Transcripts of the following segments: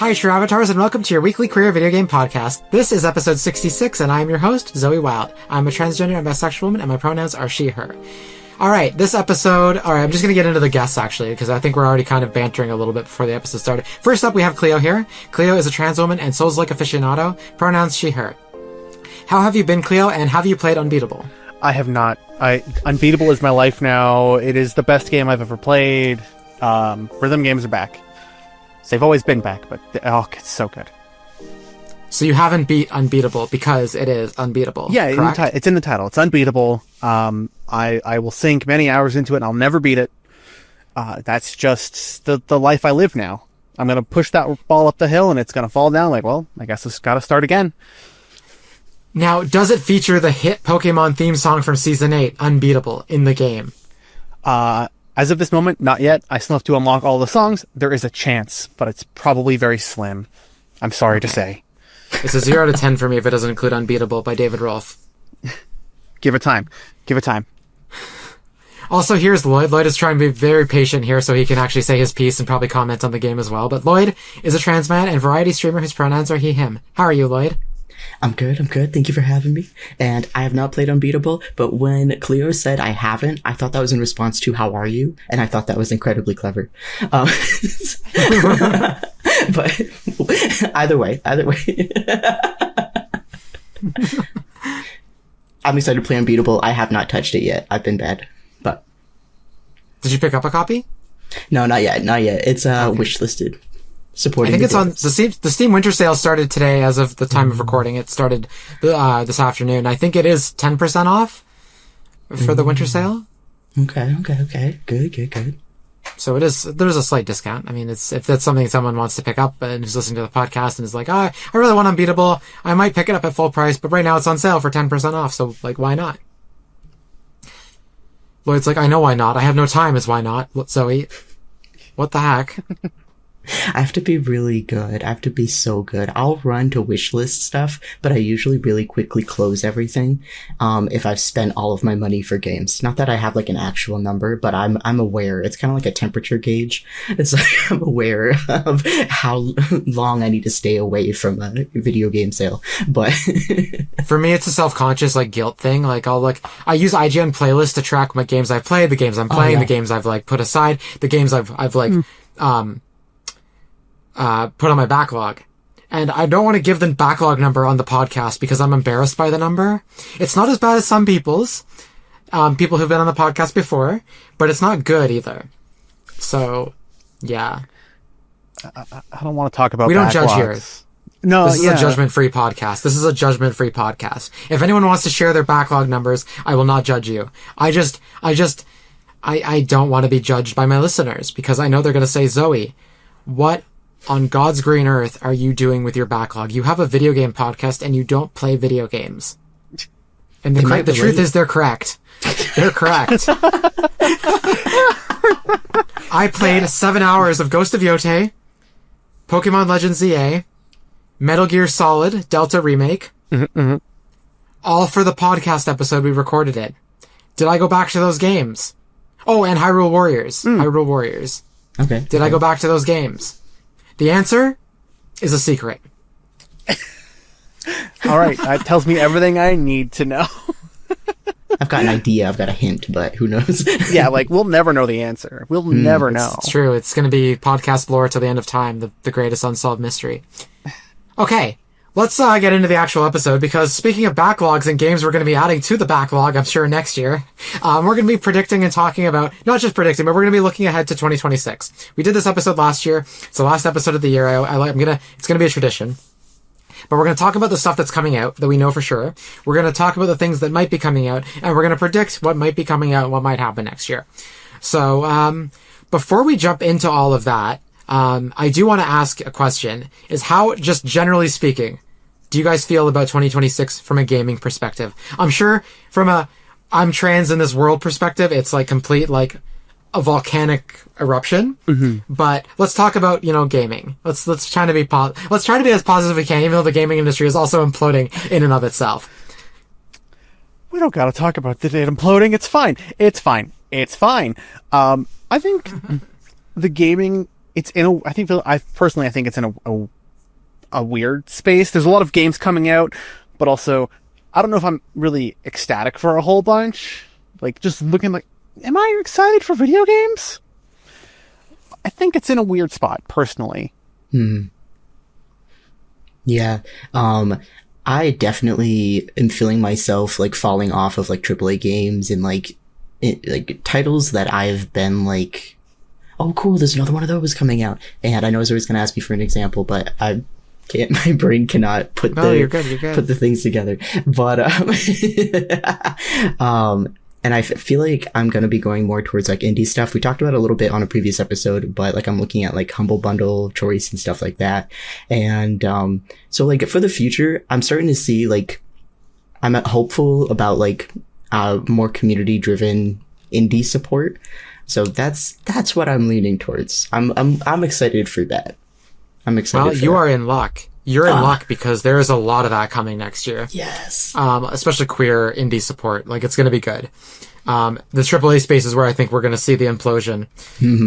Hi, true avatars, and welcome to your weekly queer video game podcast. This is episode 66, and I am your host, Zoe Wild. I'm a transgender and bisexual woman, and my pronouns are she, her. Alright, this episode... Alright, I'm just gonna get into the guests, actually, because I think we're already kind of bantering a little bit before the episode started. First up, we have Cleo here. Cleo is a trans woman and Souls-like aficionado. Pronouns she, her. How have you been, Cleo, and have you played Unbeatable? I have not. Unbeatable is my life now. It is the best game I've ever played. Rhythm games are back. They've always been back, but it's so good. So you haven't beat Unbeatable because it is unbeatable, yeah, correct? It's in the title. It's unbeatable. I will sink many hours into it, and I'll never beat it. That's just the life I live now. I'm going to push that ball up the hill, and it's going to fall down. Like, well, I guess it's got to start again. Now, does it feature the hit Pokemon theme song from Season 8, Unbeatable, in the game? As of this moment, not yet. I still have to unlock all the songs. There is a chance, but it's probably very slim. I'm sorry to say. It's a 0 to 10 for me if it doesn't include Unbeatable by David Rolfe. Give it time. Give it time. Also, here's Lloyd. Lloyd is trying to be very patient here so he can actually say his piece and probably comment on the game as well. But Lloyd is a trans man and variety streamer whose pronouns are he, him. How are you, Lloyd? I'm good. Thank you for having me. And I have not played Unbeatable, but when Cleo said I haven't, I thought that was in response to how are you? And I thought that was incredibly clever. But either way. I'm excited to play Unbeatable. I have not touched it yet. I've been bad, but. Did you pick up a copy? No, not yet. It's wish listed. I think it's on the Steam Winter Sale started today as of the time of recording. It started this afternoon. I think it is 10% off for the Winter Sale. Okay. Good. So there's a slight discount. I mean, if that's something someone wants to pick up and is listening to the podcast and is like, I really want Unbeatable, I might pick it up at full price, but right now it's on sale for 10% off. So why not? Lloyd's like, I know why not. I have no time is why not. Zoe, what the heck? I have to be really good. I have to be so good. I'll run to wishlist stuff, but I usually really quickly close everything if I've spent all of my money for games. Not that I have like an actual number, but I'm aware. It's kind of like a temperature gauge. It's like I'm aware of how long I need to stay away from a video game sale. But for me, it's a self-conscious guilt thing. I use IGN playlists to track my games I've played, the games I'm playing, the games I've put aside, the games I've put on my backlog. And I don't want to give the backlog number on the podcast because I'm embarrassed by the number. It's not as bad as some people's, people who've been on the podcast before, but it's not good either. So, yeah. I don't want to talk about We don't backlogs. judge here. No, this is a judgment-free podcast. This is a judgment-free podcast. If anyone wants to share their backlog numbers, I will not judge you. I don't want to be judged by my listeners because I know they're going to say, Zoe, what on God's green earth are you doing with your backlog? You have a video game podcast and you don't play video games. And the truth is they're correct. They're correct. I played 7 hours of Ghost of Yotei, Pokemon Legends ZA, Metal Gear Solid Delta Remake, all for the podcast episode we recorded it. Did I go back to those games? Oh, and Hyrule Warriors. Hyrule Warriors. Okay. Did I go back to those games? The answer is a secret. All right, that tells me everything I need to know. I've got an idea, I've got a hint, but who knows? Yeah, we'll never know the answer. We'll never know. It's true. It's going to be podcast lore till the end of time, the greatest unsolved mystery. Okay, let's get into the actual episode, because speaking of backlogs and games we're going to be adding to the backlog, I'm sure, next year, we're going to be predicting and talking about, not just predicting, but we're going to be looking ahead to 2026. We did this episode last year. It's the last episode of the year. It's going to be a tradition. But we're going to talk about the stuff that's coming out that we know for sure. We're going to talk about the things that might be coming out, and we're going to predict what might be coming out and what might happen next year. So, before we jump into all of that, I do want to ask a question, is how, just generally speaking, do you guys feel about 2026 from a gaming perspective? I'm sure from I'm trans in this world perspective, it's complete, a volcanic eruption. But let's talk about, gaming. Let's try to be let's try to be as positive as we can, even though the gaming industry is also imploding in and of itself. We don't gotta talk about the data imploding. It's fine. I think the gaming, I think it's in a a weird space. There's a lot of games coming out, but also I don't know if I'm really ecstatic for a whole bunch. Like, just looking like, am I excited for video games? I think it's in a weird spot, personally. Yeah. I definitely am feeling myself like falling off of like AAA games and like titles that I've been like, oh cool, there's another one of those coming out. And I know Zoe's gonna ask me for an example, but I can't. My brain cannot put you're good. put the things together. But and I feel like I'm going to be going more towards like indie stuff. We talked about it a little bit on a previous episode, but like I'm looking at like Humble Bundle choice and stuff like that. And so like for the future, I'm starting to see like I'm hopeful about like more community driven indie support. So that's what I'm leaning towards. I'm excited for that. I'm excited. Well, you are in luck. You're in luck because there is a lot of that coming next year. Yes. Especially queer indie support. Like, it's going to be good. The AAA space is where I think we're going to see the implosion.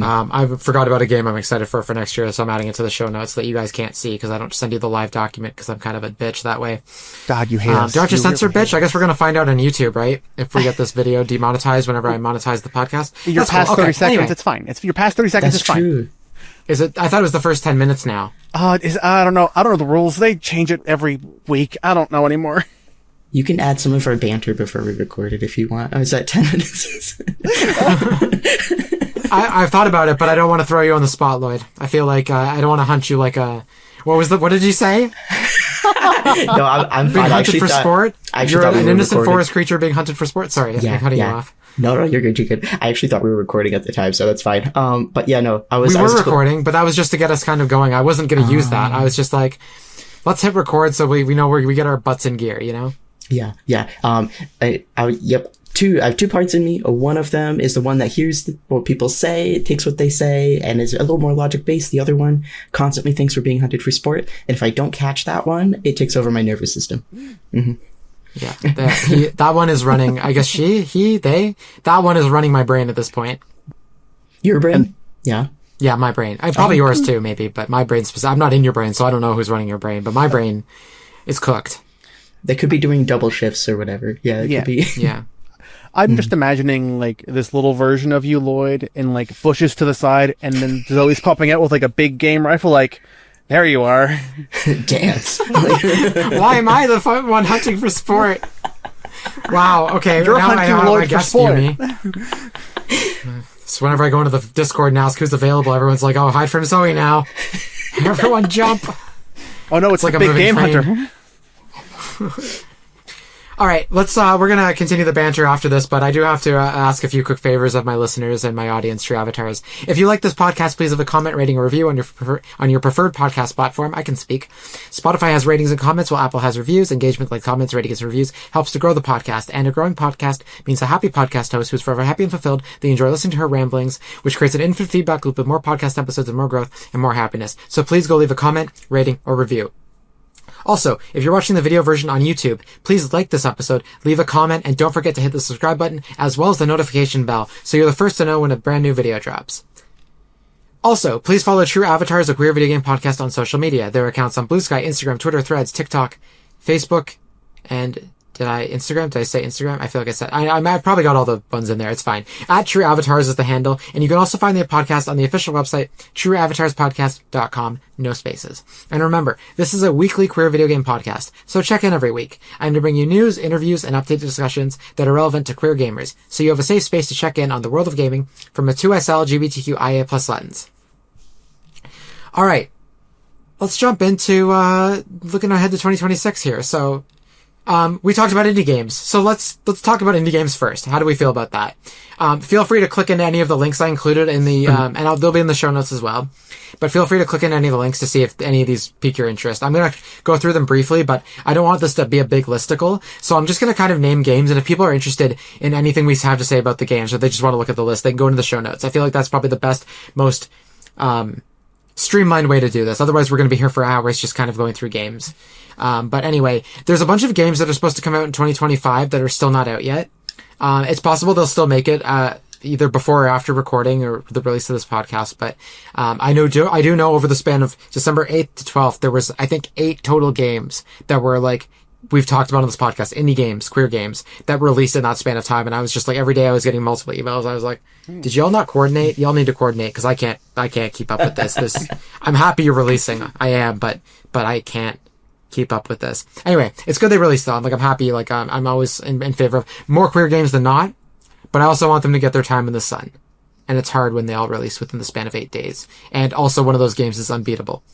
I forgot about a game I'm excited for next year, so I'm adding it to the show notes that you guys can't see because I don't send you the live document because I'm kind of a bitch that way. God, you hate us. Do I have to censor really bitch? I guess we're going to find out on YouTube, right? If we get this video demonetized whenever I monetize the podcast. Your past 30 seconds, anyway. it's fine. It's your past 30 seconds, That's it's fine. true. Is it? I thought it was the first 10 minutes now. I don't know. I don't know the rules. They change it every week. I don't know anymore. You can add some of our banter before we record it if you want. Oh, is that 10 minutes? I've thought about it, but I don't want to throw you on the spot, Lloyd. I feel like I don't want to hunt you like a... What did you say? No, I'm Being fine. hunted for sport? You're an innocent forest creature being hunted for sport? Sorry, I'm cutting you off. No, you're good. You're good. I actually thought we were recording at the time, so that's fine. But yeah, no, we were recording, but that was just to get us kind of going. I wasn't going to use that. I was just like, let's hit record so we know where we get our butts in gear, you know? Yeah. I have two parts in me. One of them is the one that hears what people say, takes what they say, and is a little more logic based. The other one constantly thinks we're being hunted for sport, and if I don't catch that one, it takes over my nervous system. Mm-hmm. Yeah, that one is running. I guess they. That one is running my brain at this point. Your brain? Yeah, my brain. Probably yours too, maybe, but my brain's specific. I'm not in your brain, so I don't know who's running your brain. But my brain is cooked. They could be doing double shifts or whatever. Yeah, could be. Yeah. I'm just imagining like this little version of you, Lloyd, in like bushes to the side, and then Zoe's popping out with like a big game rifle. Like, there you are. Dance. Why am I the one hunting for sport? Wow. Okay. You're now hunting I have Lloyd my for guest sport. view me. So whenever I go into the Discord and ask who's available, everyone's like, "Oh, hide from Zoe now." Everyone jump. Oh no, it's like a big game hunter. All right, we're going to continue the banter after this, but I do have to ask a few quick favors of my listeners and my audience, True Avatars. If you like this podcast, please leave a comment, rating, or review on your preferred podcast platform. I can speak. Spotify has ratings and comments, while Apple has reviews. Engagement like comments, ratings, and reviews helps to grow the podcast, and a growing podcast means a happy podcast host who's forever happy and fulfilled. They enjoy listening to her ramblings, which creates an infinite feedback loop of more podcast episodes and more growth and more happiness. So please go leave a comment, rating, or review. Also, if you're watching the video version on YouTube, please like this episode, leave a comment, and don't forget to hit the subscribe button, as well as the notification bell, so you're the first to know when a brand new video drops. Also, please follow True Avatars, a queer video game podcast on social media. There are accounts on Blue Sky, Instagram, Twitter, Threads, TikTok, Facebook, and did I say Instagram? I feel like I said, I probably got all the ones in there. It's fine. At True Avatars is the handle. And you can also find the podcast on the official website, trueavatarspodcast.com, no spaces. And remember, this is a weekly queer video game podcast, so check in every week. I'm to bring you news, interviews, and updated discussions that are relevant to queer gamers, so you have a safe space to check in on the world of gaming from a 2SL LGBTQIA+ lens. Alright. Let's jump into, looking ahead to 2026 here. So, we talked about indie games, so let's talk about indie games first. How do we feel about that? Feel free to click into any of the links I included in the, and they'll be in the show notes as well. But feel free to click in any of the links to see if any of these pique your interest. I'm gonna go through them briefly, but I don't want this to be a big listicle, so I'm just gonna kind of name games, and if people are interested in anything we have to say about the games, or they just want to look at the list, they can go into the show notes. I feel like that's probably the best, most, streamlined way to do this. Otherwise, we're going to be here for hours just kind of going through games. But anyway, there's a bunch of games that are supposed to come out in 2025 that are still not out yet. It's possible they'll still make it either before or after recording or the release of this podcast, but I do know over the span of December 8th to 12th, there was, I think, 8 total games that were like, we've talked about on this podcast, indie games, queer games, that were released in that span of time. And I was just like, every day I was getting multiple emails. I was like, did y'all not coordinate? Y'all need to coordinate, because I can't keep up with this. I'm happy you're releasing. I am, but I can't keep up with this. Anyway, it's good they released though. Like, I'm happy. Like, I'm always in favor of more queer games than not, but I also want them to get their time in the sun. And it's hard when they all release within the span of 8 days. And also one of those games is unbeatable.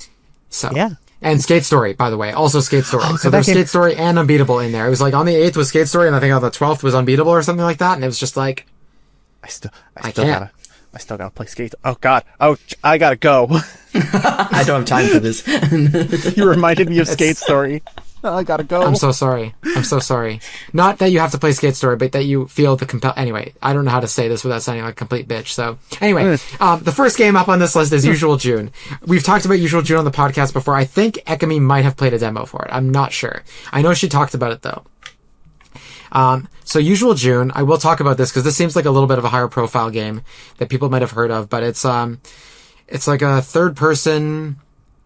So, Yeah. And Skate Story, by the way. Also Skate Story. Oh, so there's Skate Story and Unbeatable in there. It was like on the 8th was Skate Story, and I think on the 12th was Unbeatable or something like that. And it was just like, I still can't. gotta play skate. Oh God. Oh, I gotta go. I don't have time for this. You reminded me of Skate Story. Oh, I gotta go. I'm so sorry. Not that you have to play Skate Story, but that you feel the Anyway, I don't know how to say this without sounding like a complete bitch. So anyway, the first game up on this list is Usual June. We've talked about Usual June on the podcast before. I think Ekami might have played a demo for it. I'm not sure. I know she talked about it though. So Usual June, I will talk about this because this seems like a little bit of a higher profile game that people might have heard of, but it's like a third person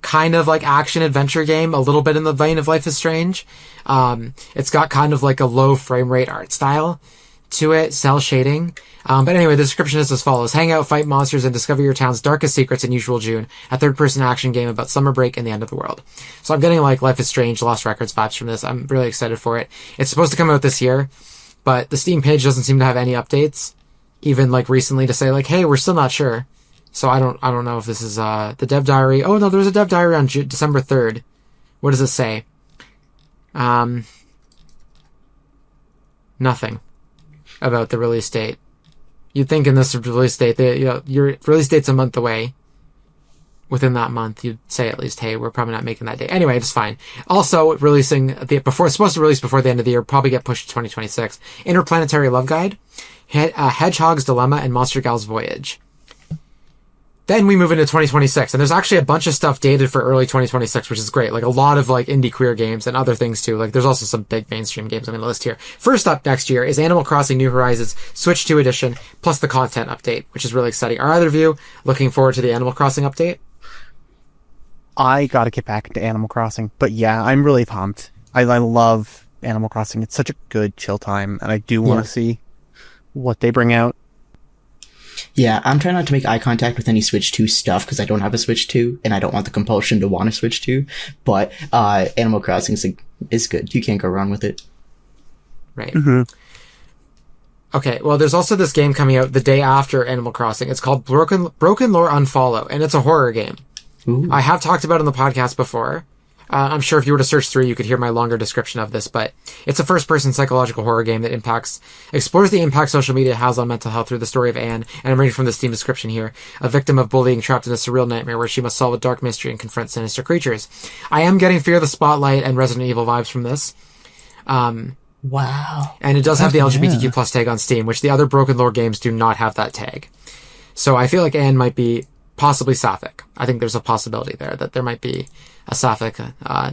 kind of like action adventure game, a little bit in the vein of Life is Strange. It's got kind of like a low frame rate art style to it, cell shading. But anyway, the description is as follows. Hang out, fight monsters, and discover your town's darkest secrets in Usual June, a third-person action game about summer break and the end of the world. So I'm getting like Life is Strange, Lost Records vibes from this. I'm really excited for it. It's supposed to come out this year, but the Steam page doesn't seem to have any updates, even like recently, to say like, hey, we're still not sure. So I don't know if this is the dev diary. Oh no, there's a dev diary on December 3rd. What does it say? Nothing about the release date. You'd think in this release date, your release date's a month away. Within that month, you'd say at least, hey, we're probably not making that date. Anyway, it's fine. Also, it's supposed to release before the end of the year, probably get pushed to 2026. Interplanetary Love Guide, Hedgehog's Dilemma, and Monster Gal's Voyage. Then we move into 2026, and there's actually a bunch of stuff dated for early 2026, which is great. Like a lot of like indie queer games and other things too. Like there's also some big mainstream games I'm going to list here. First up next year is Animal Crossing New Horizons Switch 2 edition, plus the content update, which is really exciting. Are either of you looking forward to the Animal Crossing update? I gotta get back into Animal Crossing, but yeah, I'm really pumped. I love Animal Crossing. It's such a good chill time, and I do want to see what they bring out. Yeah, I'm trying not to make eye contact with any Switch 2 stuff because I don't have a Switch 2 and I don't want the compulsion to want a Switch 2. But Animal Crossing is good. You can't go wrong with it. Right. Mm-hmm. Okay, well, there's also this game coming out the day after Animal Crossing. It's called Broken Lore Unfollow, and it's a horror game. Ooh. I have talked about it on the podcast before. I'm sure if you were to search through, you could hear my longer description of this, but it's a first-person psychological horror game that explores the impact social media has on mental health through the story of Anne, and I'm reading from the Steam description here, a victim of bullying trapped in a surreal nightmare where she must solve a dark mystery and confront sinister creatures. I am getting Fear the Spotlight and Resident Evil vibes from this. Wow. And it does have the LGBTQ plus tag on Steam, which the other Broken Lore games do not have that tag. So I feel like Anne might be possibly sapphic. I think there's a possibility there that there might be a sapphic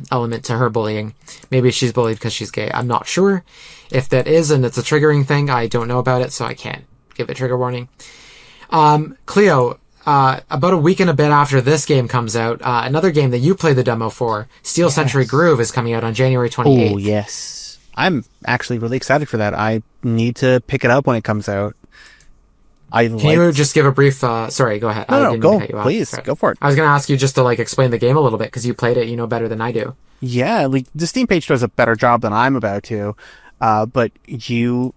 element to her bullying. Maybe she's bullied because she's gay. I'm not sure if that is, and it's a triggering thing. I don't know about it, so I can't give a trigger warning. Cleo, about a week and a bit after this game comes out, another game that you play the demo for, Steel Century Groove, is coming out on January 28th. Oh, yes. I'm actually really excited for that. I need to pick it up when it comes out. Can you just give a brief... sorry, go ahead. No, go. Please, go for it. I was going to ask you just to explain the game a little bit, because you played it, you know better than I do. Yeah, the Steam page does a better job than I'm about to. But you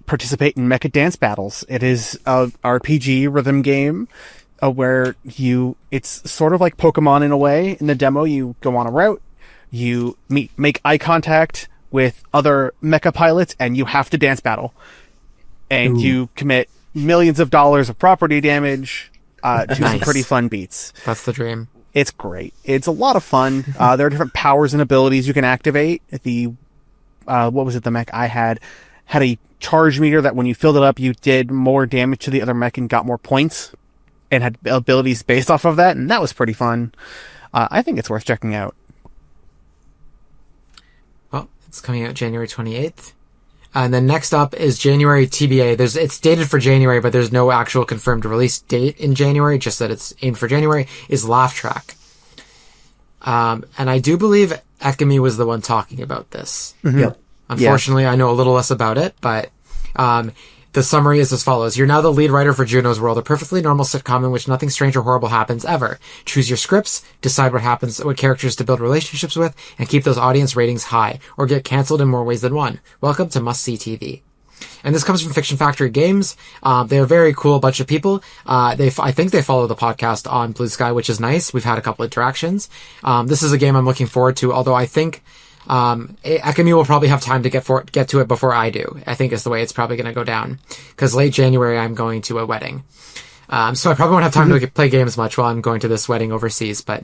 participate in mecha dance battles. It is a RPG rhythm game where it's sort of like Pokemon in a way. In the demo, you go on a route, you make eye contact with other mecha pilots, and you have to dance battle. And you commit millions of dollars of property damage to some pretty fun beats. That's the dream. It's great. It's a lot of fun. There are different powers and abilities you can activate. What was it? The mech I had a charge meter that when you filled it up, you did more damage to the other mech and got more points, and had abilities based off of that, and that was pretty fun. I think it's worth checking out. Well, it's coming out January 28th. And then next up is January TBA. It's dated for January, but there's no actual confirmed release date in January, just that it's aimed for January, is Laugh Track. And I do believe Ekami was the one talking about this. Mm-hmm. Yep. Unfortunately, I know a little less about it, but the summary is as follows. You're now the lead writer for Juno's World, a perfectly normal sitcom in which nothing strange or horrible happens ever. Choose your scripts, decide what characters to build relationships with, and keep those audience ratings high, or get cancelled in more ways than one. Welcome to Must See TV. And this comes from Fiction Factory Games. They're a very cool bunch of people. I think they follow the podcast on Blue Sky, which is nice. We've had a couple interactions. This is a game I'm looking forward to, although I think Ekami will probably have time to get to it before I do. I think is the way it's probably going to go down. Because late January, I'm going to a wedding. So I probably won't have time to play games much while I'm going to this wedding overseas, but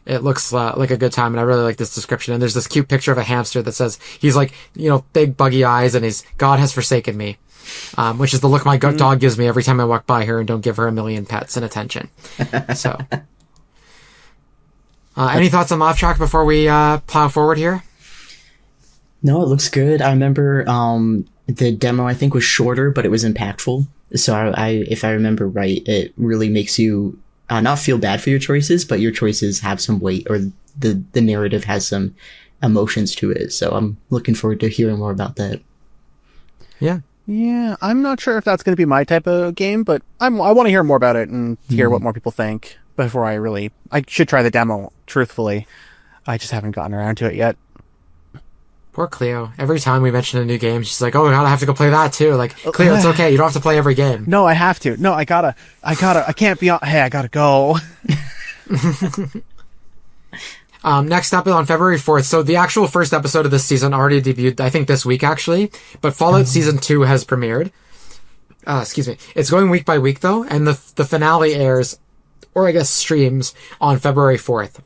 it looks like a good time, and I really like this description. And there's this cute picture of a hamster that says, he's like, big buggy eyes, and God has forsaken me, which is the look my dog gives me every time I walk by her and don't give her a million pets and attention. So, any thoughts on Laugh Track before we plow forward here? No, it looks good. I remember the demo, I think, was shorter, but it was impactful. So if I remember right, it really makes you not feel bad for your choices, but your choices have some weight, or the narrative has some emotions to it. So I'm looking forward to hearing more about that. Yeah. Yeah, I'm not sure if that's going to be my type of game, but I want to hear more about it and hear what more people think before I should try the demo, truthfully. I just haven't gotten around to it yet. Poor Cleo. Every time we mention a new game, she's like, oh god, I have to go play that too. Like, Cleo, it's okay. You don't have to play every game. No, I have to. No, I can't be on. Hey, I gotta go. Next up on February 4th. So the actual first episode of this season already debuted, I think this week actually, but Fallout Season 2 has premiered. Excuse me. It's going week by week though, and the finale airs, or I guess streams, on February 4th.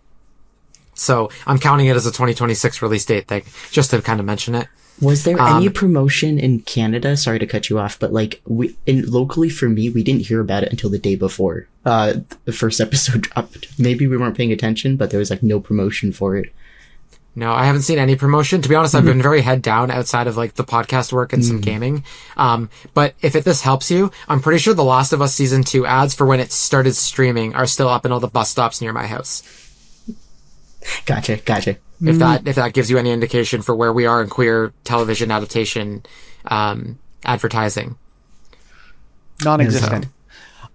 So I'm counting it as a 2026 release date thing, just to kind of mention it. Was there any promotion in Canada? Sorry to cut you off, but locally for me, we didn't hear about it until the day before the first episode dropped. Maybe we weren't paying attention, but there was no promotion for it. No, I haven't seen any promotion. To be honest, I've been very head down outside of the podcast work and some gaming. But if this helps you, I'm pretty sure The Last of Us Season 2 ads for when it started streaming are still up in all the bus stops near my house. Gotcha. If that gives you any indication for where we are in queer television adaptation advertising. Non-existent.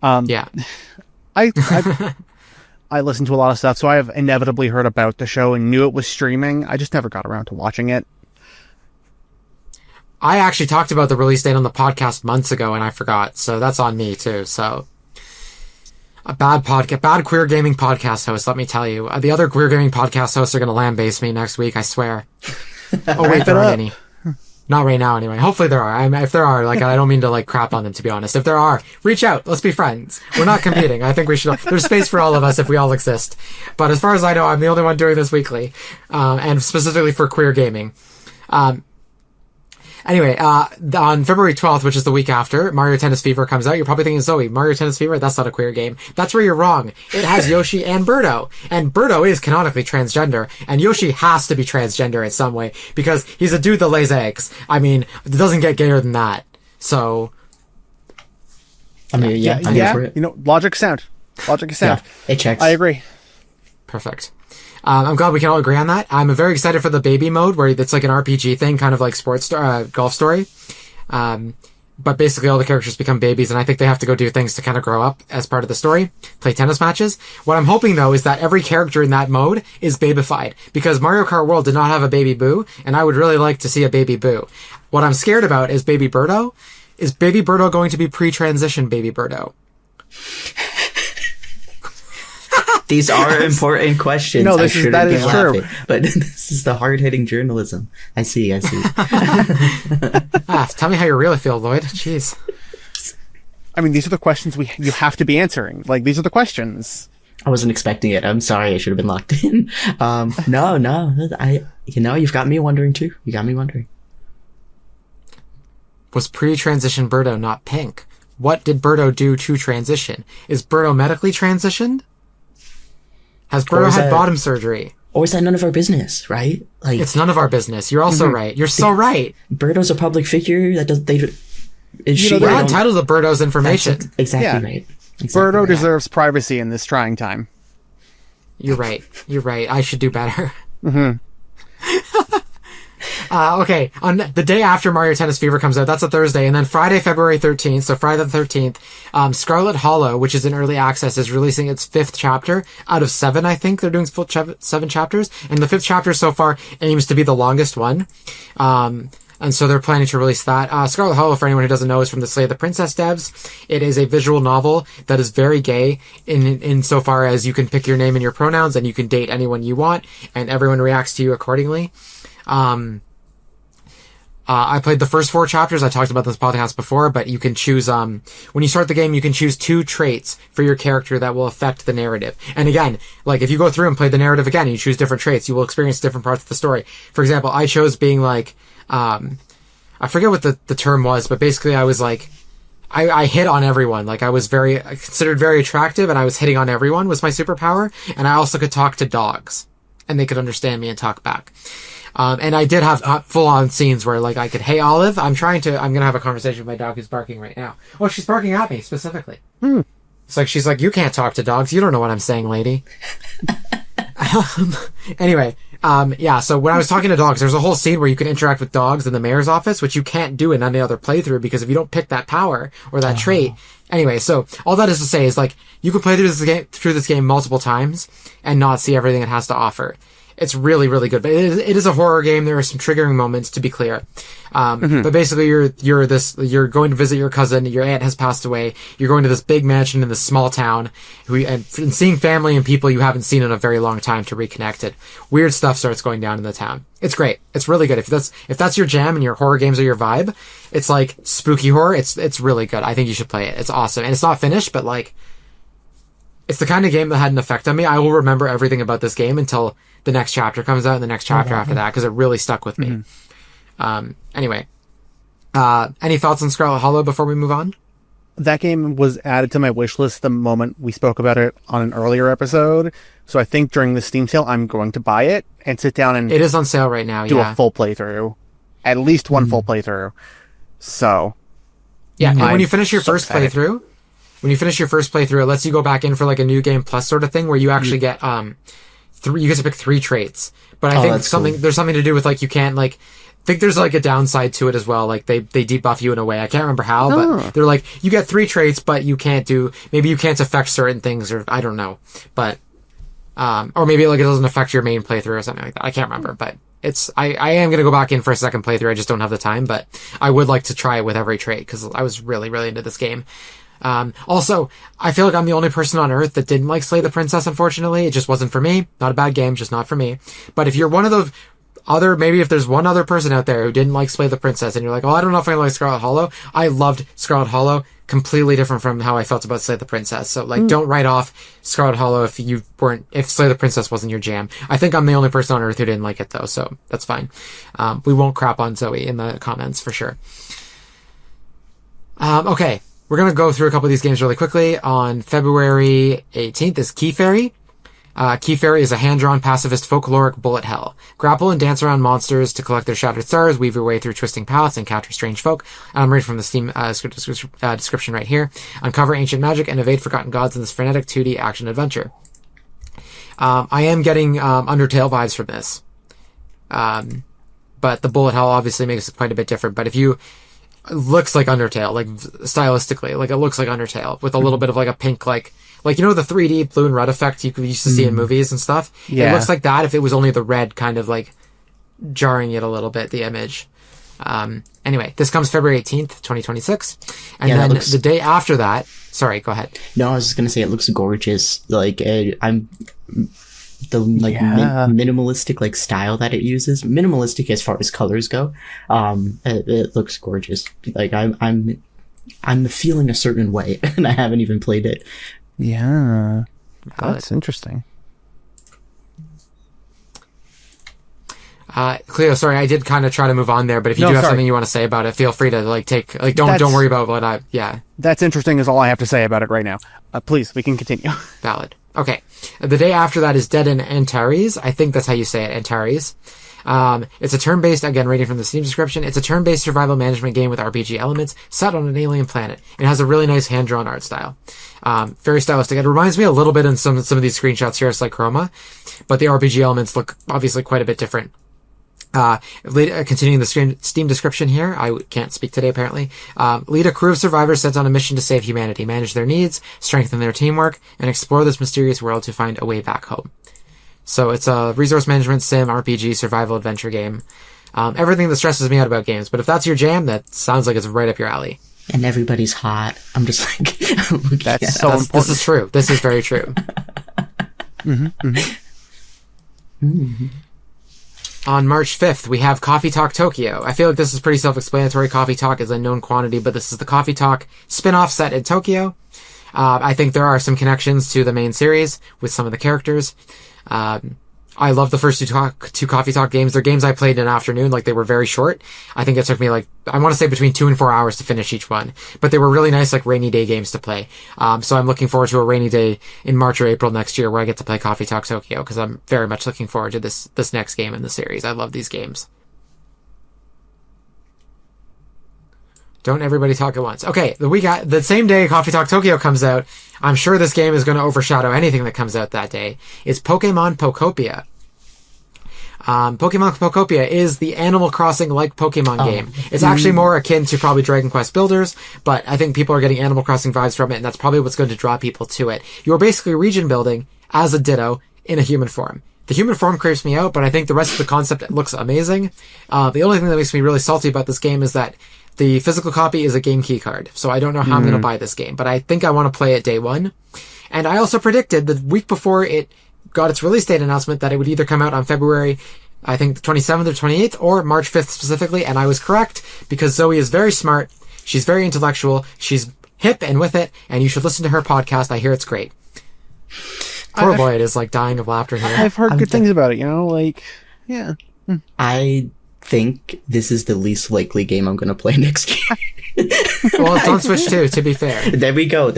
Yeah. I listen to a lot of stuff, so I have inevitably heard about the show and knew it was streaming. I just never got around to watching it. I actually talked about the release date on the podcast months ago, and I forgot, so that's on me too. So a bad queer gaming podcast host, let me tell you. The other queer gaming podcast hosts are going to lambaste me next week, I swear. Oh wait, there aren't any. Not right now, anyway. Hopefully there are. If there are, I don't mean to crap on them, to be honest. If there are, reach out. Let's be friends. We're not competing. I think we should. There's space for all of us if we all exist. But as far as I know, I'm the only one doing this weekly, and specifically for queer gaming. Anyway, on February 12th, which is the week after, Mario Tennis Fever comes out. You're probably thinking, Zoe, Mario Tennis Fever? That's not a queer game. That's where you're wrong. It has Yoshi and Birdo. And Birdo is canonically transgender. And Yoshi has to be transgender in some way. Because he's a dude that lays eggs. I mean, it doesn't get gayer than that. So... I'm here for it. Logic is sound. Yeah, it checks. I agree. Perfect. I'm glad we can all agree on that. I'm very excited for the baby mode, where it's like an RPG thing, kind of like Golf Story. But basically all the characters become babies, and I think they have to go do things to kind of grow up as part of the story, play tennis matches. What I'm hoping, though, is that every character in that mode is babified, because Mario Kart World did not have a Baby Boo, and I would really like to see a Baby Boo. What I'm scared about is Baby Birdo. Is Baby Birdo going to be pre-transition Baby Birdo? These are important questions. No, that is true. But this is the hard-hitting journalism. I see. Tell me how you really feel, Lloyd. Jeez. I mean, these are the questions you have to be answering. These are the questions. I wasn't expecting it. I'm sorry. I should have been locked in. No. You've got me wondering too. You got me wondering. Was pre-transition Birdo not pink? What did Birdo do to transition? Is Birdo medically transitioned? Has Birdo had bottom surgery? Or is that none of our business, right? Like, It's none of our business. You're also right. You're so right. Birdo's a public figure. That does they. Is she? We're I not don't- entitled to Birdo's that's information. exactly Yeah. right. Exactly Birdo right. deserves privacy in this trying time. You're right. You're right. I should do better. Mm-hmm. Okay, on the day after Mario Tennis Fever comes out, that's a Thursday, and then Friday, February 13th, so Friday the 13th, Scarlet Hollow, which is in early access, is releasing its 5th chapter out of 7, I think. They're doing full 7 chapters, and the 5th chapter so far aims to be the longest one. And so they're planning to release that. Scarlet Hollow, for anyone who doesn't know, is from the Slay the Princess devs. It is a visual novel that is very gay in so far as you can pick your name and your pronouns, and you can date anyone you want, and everyone reacts to you accordingly. I played the first 4 chapters. I talked about this podcast before, but you can choose, when you start the game, you can choose 2 traits for your character that will affect the narrative. And again, like, if you go through and play the narrative again and you choose different traits, you will experience different parts of the story. For example, I chose being like, I forget what the term was, but basically I was like, I hit on everyone. Like, I was considered very attractive, and I was hitting on everyone was my superpower. And I also could talk to dogs, and they could understand me and talk back. And I did have full-on scenes where, like, I could, hey, Olive, I'm gonna have a conversation with my dog who's barking right now. Oh, she's barking at me, specifically. It's like, she's like, you can't talk to dogs. You don't know what I'm saying, lady. Anyway, yeah, so when I was talking to dogs, there's a whole scene where you can interact with dogs in the mayor's office, which you can't do in any other playthrough, because if you don't pick that power or that trait... Anyway, so all that is to say is, like, you can play through this game multiple times and not see everything it has to offer. It's really, really good. But it is a horror game. There are some triggering moments, to be clear. But basically, you're going to visit your cousin. Your aunt has passed away. You're going to this big mansion in this small town, and seeing family and people you haven't seen in a very long time to reconnect it. Weird stuff starts going down in the town. It's great. It's really good. If that's your jam and your horror games are your vibe, it's like spooky horror. It's really good. I think you should play it. It's awesome. And it's not finished, but, like, it's the kind of game that had an effect on me. I will remember everything about this game until the next chapter comes out, and the next chapter after that, because it really stuck with me. Anyway, any thoughts on Scarlet Hollow before we move on? That game was added to my wish list the moment we spoke about it on an earlier episode. So I think during the Steam sale, I'm going to buy it and sit down and It is on sale right now, do yeah. a full playthrough. At least one full playthrough. So, Yeah, and when I'm you finish your so first excited. playthrough, it lets you go back in for, like, a new game plus sort of thing, where you actually get, you get to pick 3 traits. But I think that's cool. there's something to do with, like, you can't, like, I think there's, like, a downside to it as well. Like, they debuff you in a way. I can't remember how, but they're like, you get 3 traits, but you can't maybe you can't affect certain things, or I don't know. But, or maybe, like, it doesn't affect your main playthrough or something like that. I can't remember, but I am going to go back in for a second playthrough. I just don't have the time, but I would like to try it with every trait, because I was really, really into this game. Also, I feel like I'm the only person on Earth that didn't like Slay the Princess, unfortunately. It just wasn't for me. Not a bad game, just not for me. But if you're one of those maybe if there's one other person out there who didn't like Slay the Princess, and you're like, oh, I don't know if I like Scarlet Hollow. I loved Scarlet Hollow. Completely different from how I felt about Slay the Princess. So, like, don't write off Scarlet Hollow if Slay the Princess wasn't your jam. I think I'm the only person on Earth who didn't like it, though, so that's fine. We won't crap on Zoe in the comments, for sure. Okay. We're going to go through a couple of these games really quickly. On February 18th is Key Fairy. Key Fairy is a hand-drawn pacifist folkloric bullet hell. Grapple and dance around monsters to collect their shattered stars, weave your way through twisting paths, and capture strange folk. And I'm reading from the Steam description right here. Uncover ancient magic and evade forgotten gods in this frenetic 2D action adventure. I am getting Undertale vibes from this. But the bullet hell obviously makes it quite a bit different. But it looks like Undertale, like, stylistically. Like, it looks like Undertale, with a little bit of, like, a pink, like, the 3D blue and red effect you used to see in movies and stuff. Yeah. It looks like that if it was only the red kind of, like, jarring it a little bit, the image. Anyway, this comes February 18th, 2026. And Yeah, then the day after that... Sorry, go ahead. No, I was just gonna say it looks gorgeous. Like, I'm the minimalistic, like, style that it uses. Minimalistic as far as colors go. It looks gorgeous. Like, I'm feeling a certain way, and I haven't even played it. yeah. That's interesting. Cleo, sorry, I did kind of try to move on there, but if you do have something you want to say about it, feel free to, like, don't worry about what yeah. That's interesting is all I have to say about it right now. Please, we can continue. Valid. Okay. The day after that is Dead in Antares. I think that's how you say it, Antares. It's a turn-based, again, reading from the Steam description, it's a turn-based survival management game with RPG elements set on an alien planet. It has a really nice hand-drawn art style. Very stylistic. It reminds me a little bit in some of these screenshots here, it's like Chroma, but the RPG elements look obviously quite a bit different. Continuing the Steam description here, I can't speak today apparently. Lead a crew of survivors sent on a mission to save humanity, manage their needs, strengthen their teamwork, and explore this mysterious world to find a way back home. So it's a resource management sim, RPG, survival adventure game. Everything that stresses me out about games, but if that's your jam, that sounds like it's right up your alley. And everybody's hot. I'm just like, That's so important. This is true. This is very true. On March 5th, we have Coffee Talk Tokyo. I feel like this is pretty self-explanatory. Coffee Talk is a known quantity, but this is the Coffee Talk spin-off set in Tokyo. I think there are some connections to the main series with some of the characters. I love the first two Coffee Talk games. They're games I played in an afternoon, like they were very short. I think it took me I want to say between 2 and 4 hours to finish each one. But they were really nice, rainy day games to play. So I'm looking forward to a rainy day in March or April next year where I get to play Coffee Talk Tokyo, because I'm very much looking forward to this next game in the series. I love these games. Don't everybody talk at once. Okay, the same day Coffee Talk Tokyo comes out, I'm sure this game is going to overshadow anything that comes out that day. It's Pokemon Pokopia. Pokemon Pokopia is the Animal Crossing-like Pokemon game. It's actually more akin to probably Dragon Quest Builders, but I think people are getting Animal Crossing vibes from it, and that's probably what's going to draw people to it. You're basically region building as a Ditto in a human form. The human form creeps me out, but I think the rest of the concept looks amazing. The only thing that makes me really salty about this game is that the physical copy is a game key card, so I don't know how I'm going to buy this game, but I think I want to play it day one. And I also predicted the week before it got its release date announcement that it would either come out on February, I think the 27th or 28th, or March 5th specifically, and I was correct, because Zoe is very smart, she's very intellectual, she's hip and with it, and you should listen to her podcast. I hear it's great. Poor Lloyd is dying of laughter here. I've heard good things about it, yeah. I think this is the least likely game I'm going to play next year. Well, it's on Switch too, to be fair. There we go.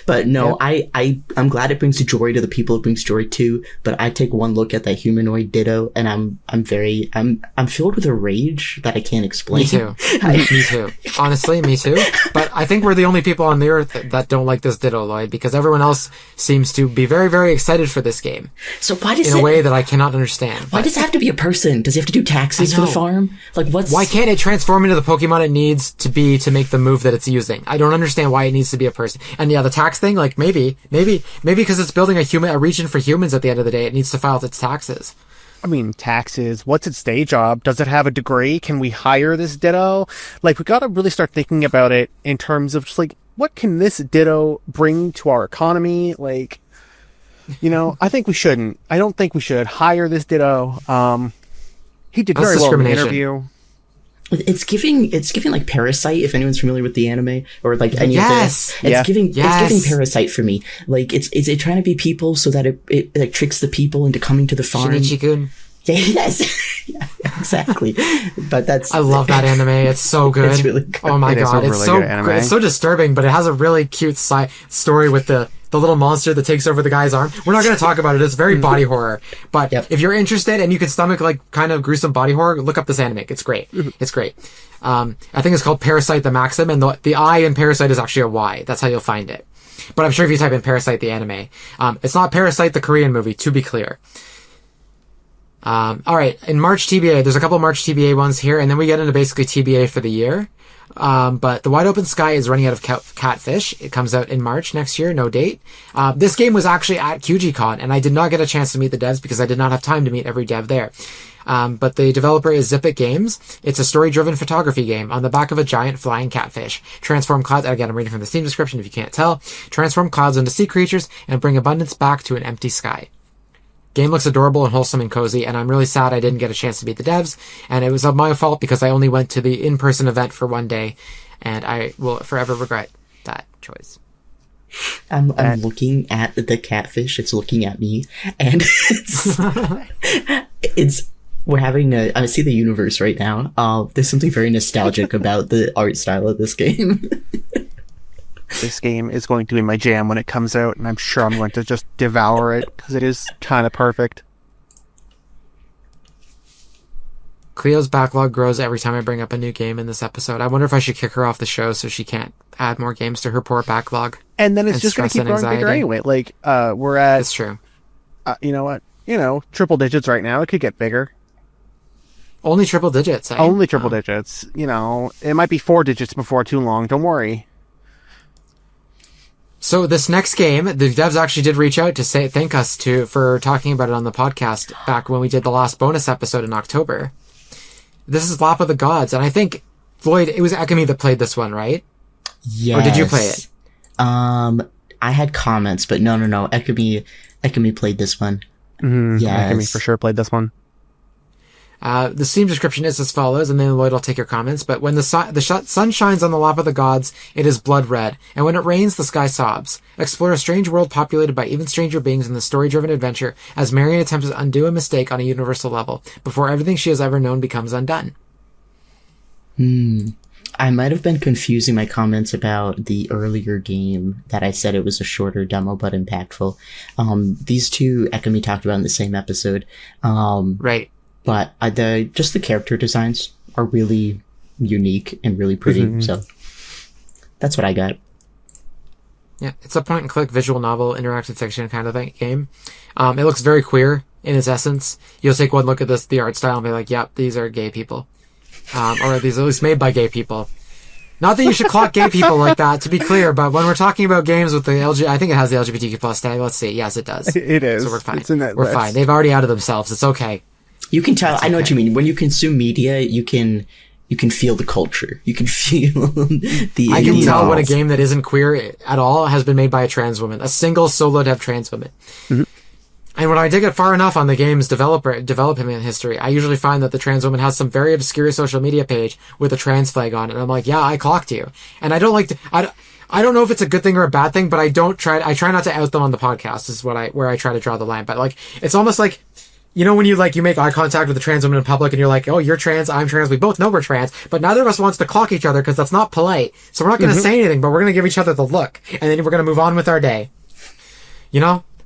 But no, I'm glad it brings joy to the people it brings joy to, but I take one look at that humanoid Ditto and I'm filled with a rage that I can't explain. Me too. Me too. Honestly, me too. But I think we're the only people on the earth that don't like this Ditto, Lloyd, because everyone else seems to be very, very excited for this game. So why does in a way that I cannot understand. Why does it have to be a person? Does he have to do taxes for the farm? Why can't it transform into the Pokemon it needs to make the move that it's using? I don't understand why it needs to be a person. And yeah, the tax thing, maybe because it's building a region for humans at the end of the day, it needs to file its taxes. I mean, taxes. What's its day job? Does it have a degree? Can we hire this Ditto? We gotta really start thinking about it in terms of just what can this Ditto bring to our economy? I think we shouldn't. I don't think we should hire this Ditto. He did very well in the interview. It's giving Parasite, if anyone's familiar with the anime or any of this. It's giving Parasite for me. Is it trying to be people so that it tricks the people into coming to the farm? Shinichi-kun. Yes. Yeah, exactly. But I love that anime. It's so good. It's really good. Oh my god, it's so good. It's so disturbing, but it has a really cute story with the little monster that takes over the guy's arm. We're not going to talk about it. It's very body horror. But if you're interested and you can stomach kind of gruesome body horror, look up this anime. It's great. It's great. I think it's called Parasite the Maxim, and the I in Parasite is actually a Y. That's how you'll find it. But I'm sure if you type in Parasite the anime, it's not Parasite the Korean movie, to be clear. Alright, in March TBA, there's a couple March TBA ones here, and then we get into basically TBA for the year. But The Wide Open Sky is running out of Catfish. It comes out in March next year, no date. This game was actually at QGCon, and I did not get a chance to meet the devs because I did not have time to meet every dev there. But the developer is Zip It Games. It's a story-driven photography game on the back of a giant flying catfish. Transform clouds, again, I'm reading from the Steam description if you can't tell. Transform clouds into sea creatures and bring abundance back to an empty sky. Game looks adorable and wholesome and cozy, and I'm really sad I didn't get a chance to meet the devs, and it was my fault because I only went to the in-person event for one day, and I will forever regret that choice. I'm looking at the catfish, it's looking at me, and we're having I see the universe right now. There's something very nostalgic about the art style of this game. this game is going to be my jam when it comes out, and I'm sure I'm going to just devour it because it is kind of perfect. Cleo's backlog grows every time I bring up a new game in this episode. I wonder if I should kick her off the show so she can't add more games to her poor backlog. And then it's just going to keep growing bigger anyway. Like, we're at... It's true. You know what? Triple digits right now. It could get bigger. Only triple digits, eh? Only triple digits. It might be 4 digits before too long. Don't worry. So this next game, the devs actually did reach out to thank us for talking about it on the podcast back when we did the last bonus episode in October. This is Lap of the Gods, and I think, Lloyd, it was Ekami that played this one, right? Yes. Or did you play it? I had comments, but no. Ekami played this one. Mm-hmm. Yes. Ekami for sure played this one. The Steam description is as follows, and then Lloyd will take your comments. But when the sun shines on the lap of the gods, it is blood red, and when it rains, the sky sobs. Explore a strange world populated by even stranger beings in the story-driven adventure as Marion attempts to undo a mistake on a universal level before everything she has ever known becomes undone. I might have been confusing my comments about the earlier game that I said it was a shorter demo but impactful. These two Ekami talked about in the same episode. Right. But the character designs are really unique and really pretty, so that's what I got. Yeah, it's a point-and-click visual novel, interactive fiction kind of game. It looks very queer in its essence. You'll take one look at the art style, and be like, yep, these are gay people. Or these are at least made by gay people. Not that you should clock gay people like that, to be clear, but when we're talking about games with the I think it has the LGBTQ plus tag. Let's see. Yes, it does. It is. So we're fine. It's in that we're list. fine. They've already outed themselves. It's okay. You can tell. I know what you mean. When you consume media, you can feel the culture. You can feel the. I can tell when a game that isn't queer at all has been made by a trans woman, a single solo dev trans woman. Mm-hmm. And when I dig it far enough on the game's development history, I usually find that the trans woman has some very obscure social media page with a trans flag on it. And I'm like, yeah, I clocked you. And I don't like to. I don't know if it's a good thing or a bad thing, but I try not to out them on the podcast. Is where I try to draw the line. But like, it's almost like. When you make eye contact with a trans woman in public and you're like, oh, you're trans, I'm trans, we both know we're trans, but neither of us wants to clock each other because that's not polite. So we're not going to say anything, but we're going to give each other the look. And then we're going to move on with our day.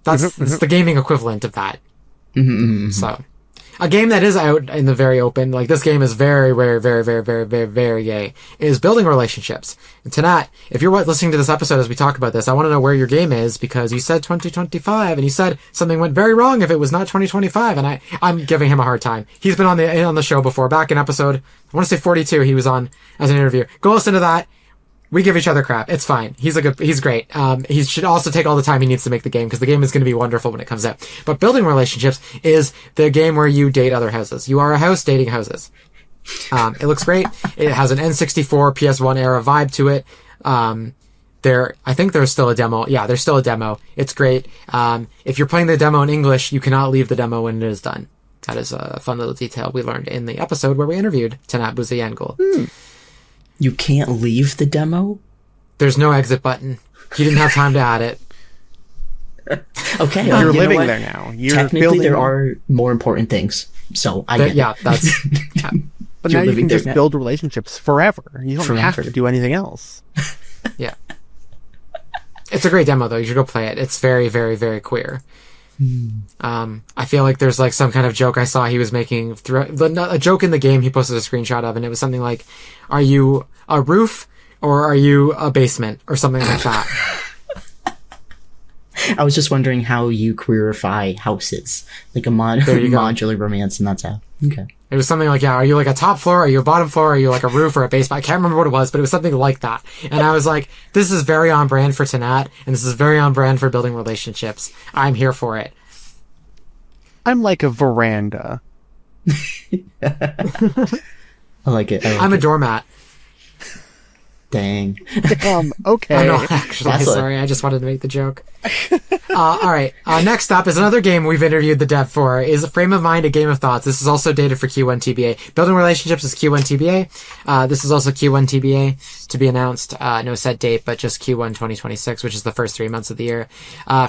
That's the gaming equivalent of that. So, a game that is out in the very open, like this game is very, very, very, very, very, very, very gay, is building relationships. And Tanat, if you're listening to this episode as we talk about this, I want to know where your game is because you said 2025 and you said something went very wrong if it was not 2025 and I'm giving him a hard time. He's been on the show before, back in episode, I want to say 42, he was on as an interview. Go listen to that. We give each other crap. It's fine. He's great. He should also take all the time he needs to make the game because the game is going to be wonderful when it comes out. But building relationships is the game where you date other houses. You are a house dating houses. It looks great. It has an N64 PS1 era vibe to it. I think there's still a demo. Yeah, there's still a demo. It's great. If you're playing the demo in English, you cannot leave the demo when it is done. That is a fun little detail we learned in the episode where we interviewed Tanat Buzayengul. You can't leave the demo? There's no exit button. He didn't have time to add it. Okay. You're living there now. Technically, there are more important things. So, I get it. Yeah, that's... Yeah. But now you can just build relationships forever. You don't have to do anything else. Yeah. It's a great demo, though. You should go play it. It's very, very, very queer. I feel like there's like some kind of joke I saw he was making a joke in the game he posted a screenshot of, and it was something like, are you a roof or are you a basement or something like that? I was just wondering how you queerify houses, like a modular romance, and that's how. Okay. It was something like, yeah, are you like a top floor? Are you a bottom floor? Are you like a roof or a basement? I can't remember what it was, but it was something like that. And I was like, this is very on brand for Tanat, and this is very on brand for building relationships. I'm here for it. I'm like a veranda. I like it. I'm a doormat. Dang. Okay. I'm not actually. Sorry, I just wanted to make the joke. All right. Next up is another game we've interviewed the dev for, is Frame of Mind, A Game of Thoughts. This is also dated for Q1 TBA. Building Relationships is Q1 TBA. This is also Q1 TBA to be announced. No set date, but just Q1 2026, which is the first 3 months of the year.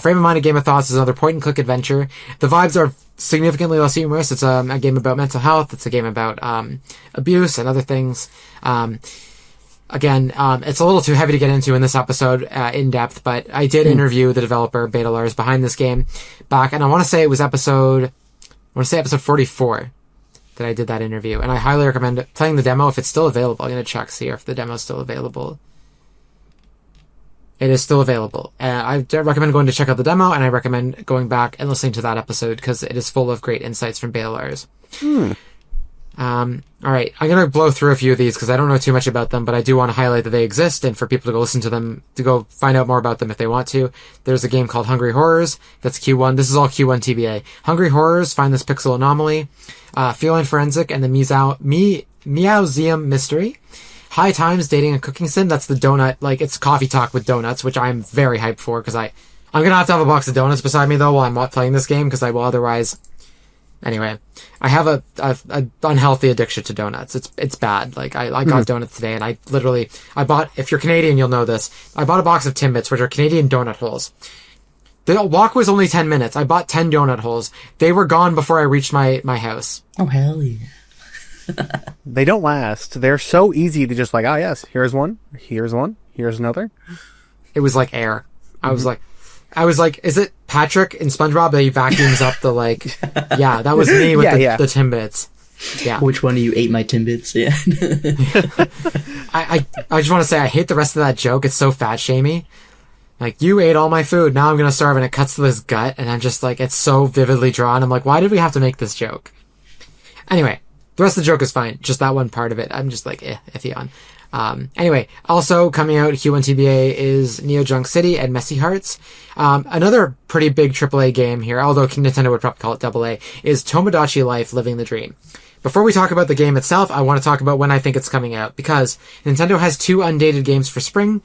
Frame of Mind, A Game of Thoughts is another point-and-click adventure. The vibes are significantly less humorous. It's a game about mental health. It's a game about abuse and other things. again, it's a little too heavy to get into in this episode in depth, but I did interview the developer, Beta Lars, behind this game back, and I want to say it was episode 44 that I did that interview, and I highly recommend playing the demo if it's still available. I'm going to check, see if the demo is still available. It is still available. I recommend going to check out the demo, and I recommend going back and listening to that episode because it is full of great insights from Beta Lars. All right, I'm going to blow through a few of these because I don't know too much about them, but I do want to highlight that they exist and for people to go listen to them, to go find out more about them if they want to. There's a game called Hungry Horrors. That's Q1. This is all Q1 TBA. Hungry Horrors, Find This Pixel Anomaly, Feline Forensic, and the Meowseum Mystery. High Times, Dating and Cooking Sim. That's the donut, like, it's coffee talk with donuts, which I'm very hyped for because I'm going to have a box of donuts beside me, though, while I'm not playing this game because I will otherwise... Anyway, I have a unhealthy addiction to donuts. It's bad. Like, I got donuts today, and I bought, if you're Canadian, you'll know this, I bought a box of Timbits, which are Canadian donut holes. The walk was only 10 minutes. I bought 10 donut holes. They were gone before I reached my house. Oh, hell yeah. They don't last. They're so easy to just like, oh yes, here's one, here's another. It was like air. I was like, is it Patrick in SpongeBob that he vacuums up the, like, yeah, that was me with the Timbits. Yeah. Which one of you ate my Timbits? Yeah. I just want to say I hate the rest of that joke. It's so fat shamey. Like, you ate all my food, now I'm gonna starve, and it cuts to his gut, and I'm just like, it's so vividly drawn. I'm like, why did we have to make this joke? Anyway, the rest of the joke is fine. Just that one part of it, I'm just like, iffy on. Anyway, also coming out Q1 TBA is Neo Junk City and Messy Hearts. Another pretty big AAA game here, although Nintendo would probably call it AA, is Tomodachi Life Living the Dream. Before we talk about the game itself, I want to talk about when I think it's coming out, because Nintendo has 2 undated games for spring,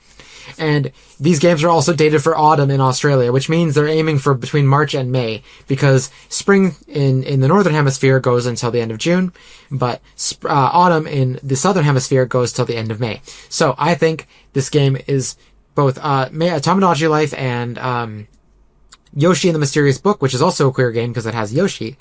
and these games are also dated for autumn in Australia, which means they're aiming for between March and May, because spring in the Northern Hemisphere goes until the end of June, but autumn in the Southern Hemisphere goes till the end of May. So I think this game is both Tomodachi Life and Yoshi and the Mysterious Book, which is also a queer game because it has Yoshi,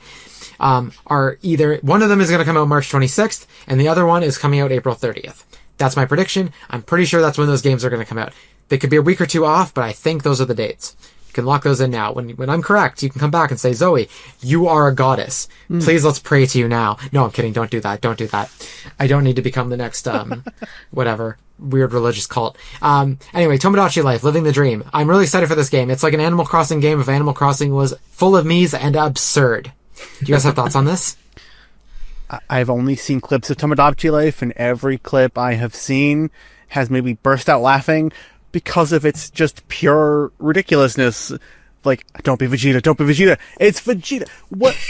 are either... One of them is going to come out March 26th, and the other one is coming out April 30th. That's my prediction. I'm pretty sure that's when those games are going to come out. They could be a week or 2 off, but I think those are the dates. You can lock those in now. When I'm correct, you can come back and say, Zoe, you are a goddess. Please, let's pray to you now. No, I'm kidding. Don't do that. Don't do that. I don't need to become the next, whatever, weird religious cult. Anyway, Tomodachi Life, Living the Dream. I'm really excited for this game. It's like an Animal Crossing game if Animal Crossing was full of me's and absurd. Do you guys have thoughts on this? I've only seen clips of Tomodachi Life, and every clip I have seen has made me burst out laughing because of its just pure ridiculousness. Like, don't be Vegeta, don't be Vegeta. It's Vegeta.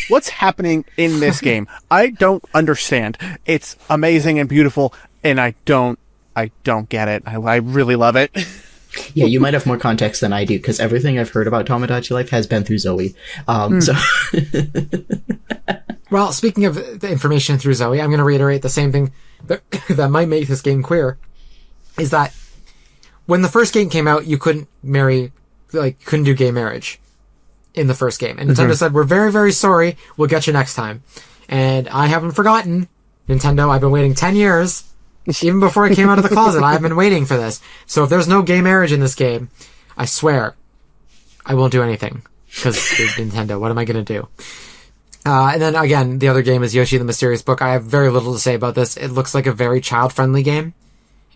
What's happening in this game? I don't understand. It's amazing and beautiful, and I don't get it. I really love it. Yeah, you might have more context than I do, because everything I've heard about Tomodachi Life has been through Zoe. So... Well, speaking of the information through Zoe, I'm going to reiterate the same thing that might make this game queer, is that when the first game came out, you couldn't couldn't do gay marriage in the first game. And Nintendo said, we're very, very sorry, we'll get you next time. And I haven't forgotten, Nintendo, I've been waiting 10 years, even before I came out of the closet, I've been waiting for this. So if there's no gay marriage in this game, I swear, I won't do anything. Because Nintendo, what am I going to do? And then again, the other game is Yoshi and the Mysterious Book. I have very little to say about this. It looks like a very child-friendly game.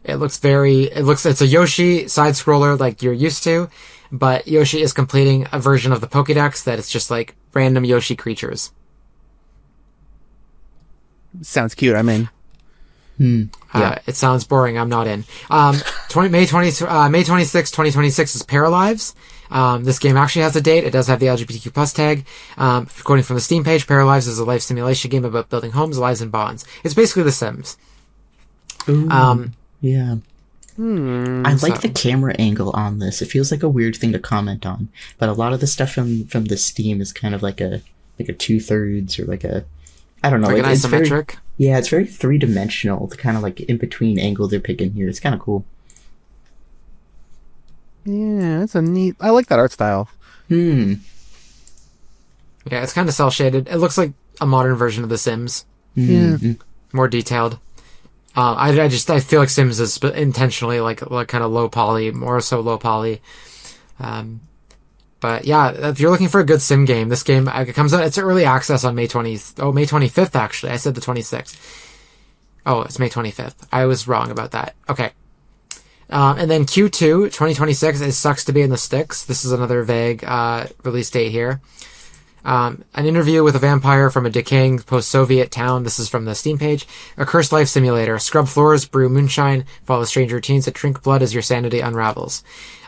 It's a Yoshi side-scroller like you're used to, but Yoshi is completing a version of the Pokédex that is just like random Yoshi creatures. Sounds cute, I'm in. Yeah. It sounds boring, I'm not in. May 26, 2026 is Paralives. This game actually has a date. It does have the LGBTQ plus tag. According from the Steam page, Paralives is a life simulation game about building homes, lives, and bonds. It's basically The Sims. Ooh, yeah. I like the camera angle on this. It feels like a weird thing to comment on, but a lot of the stuff from the Steam is kind of like a 2/3 or like a, I don't know. Like an isometric? It's very 3-dimensional, the kind of like in between angle they're picking here. It's kind of cool. Yeah, that's a neat... I like that art style. Yeah, it's kind of cel-shaded. It looks like a modern version of The Sims. Yeah. More detailed. I feel like Sims is intentionally like kind of low poly, more so low poly. But yeah, if you're looking for a good sim game, this game it comes out. It's early access on May 25th actually. I said the 26th. Oh, it's May 25th. I was wrong about that. Okay. And then Q2 2026 is Sucks to Be in the Sticks. This is another vague release date here. An interview with a vampire from a decaying post-Soviet town. This is from the Steam page. A cursed life simulator. Scrub floors, brew moonshine, follow strange routines that drink blood as your sanity unravels.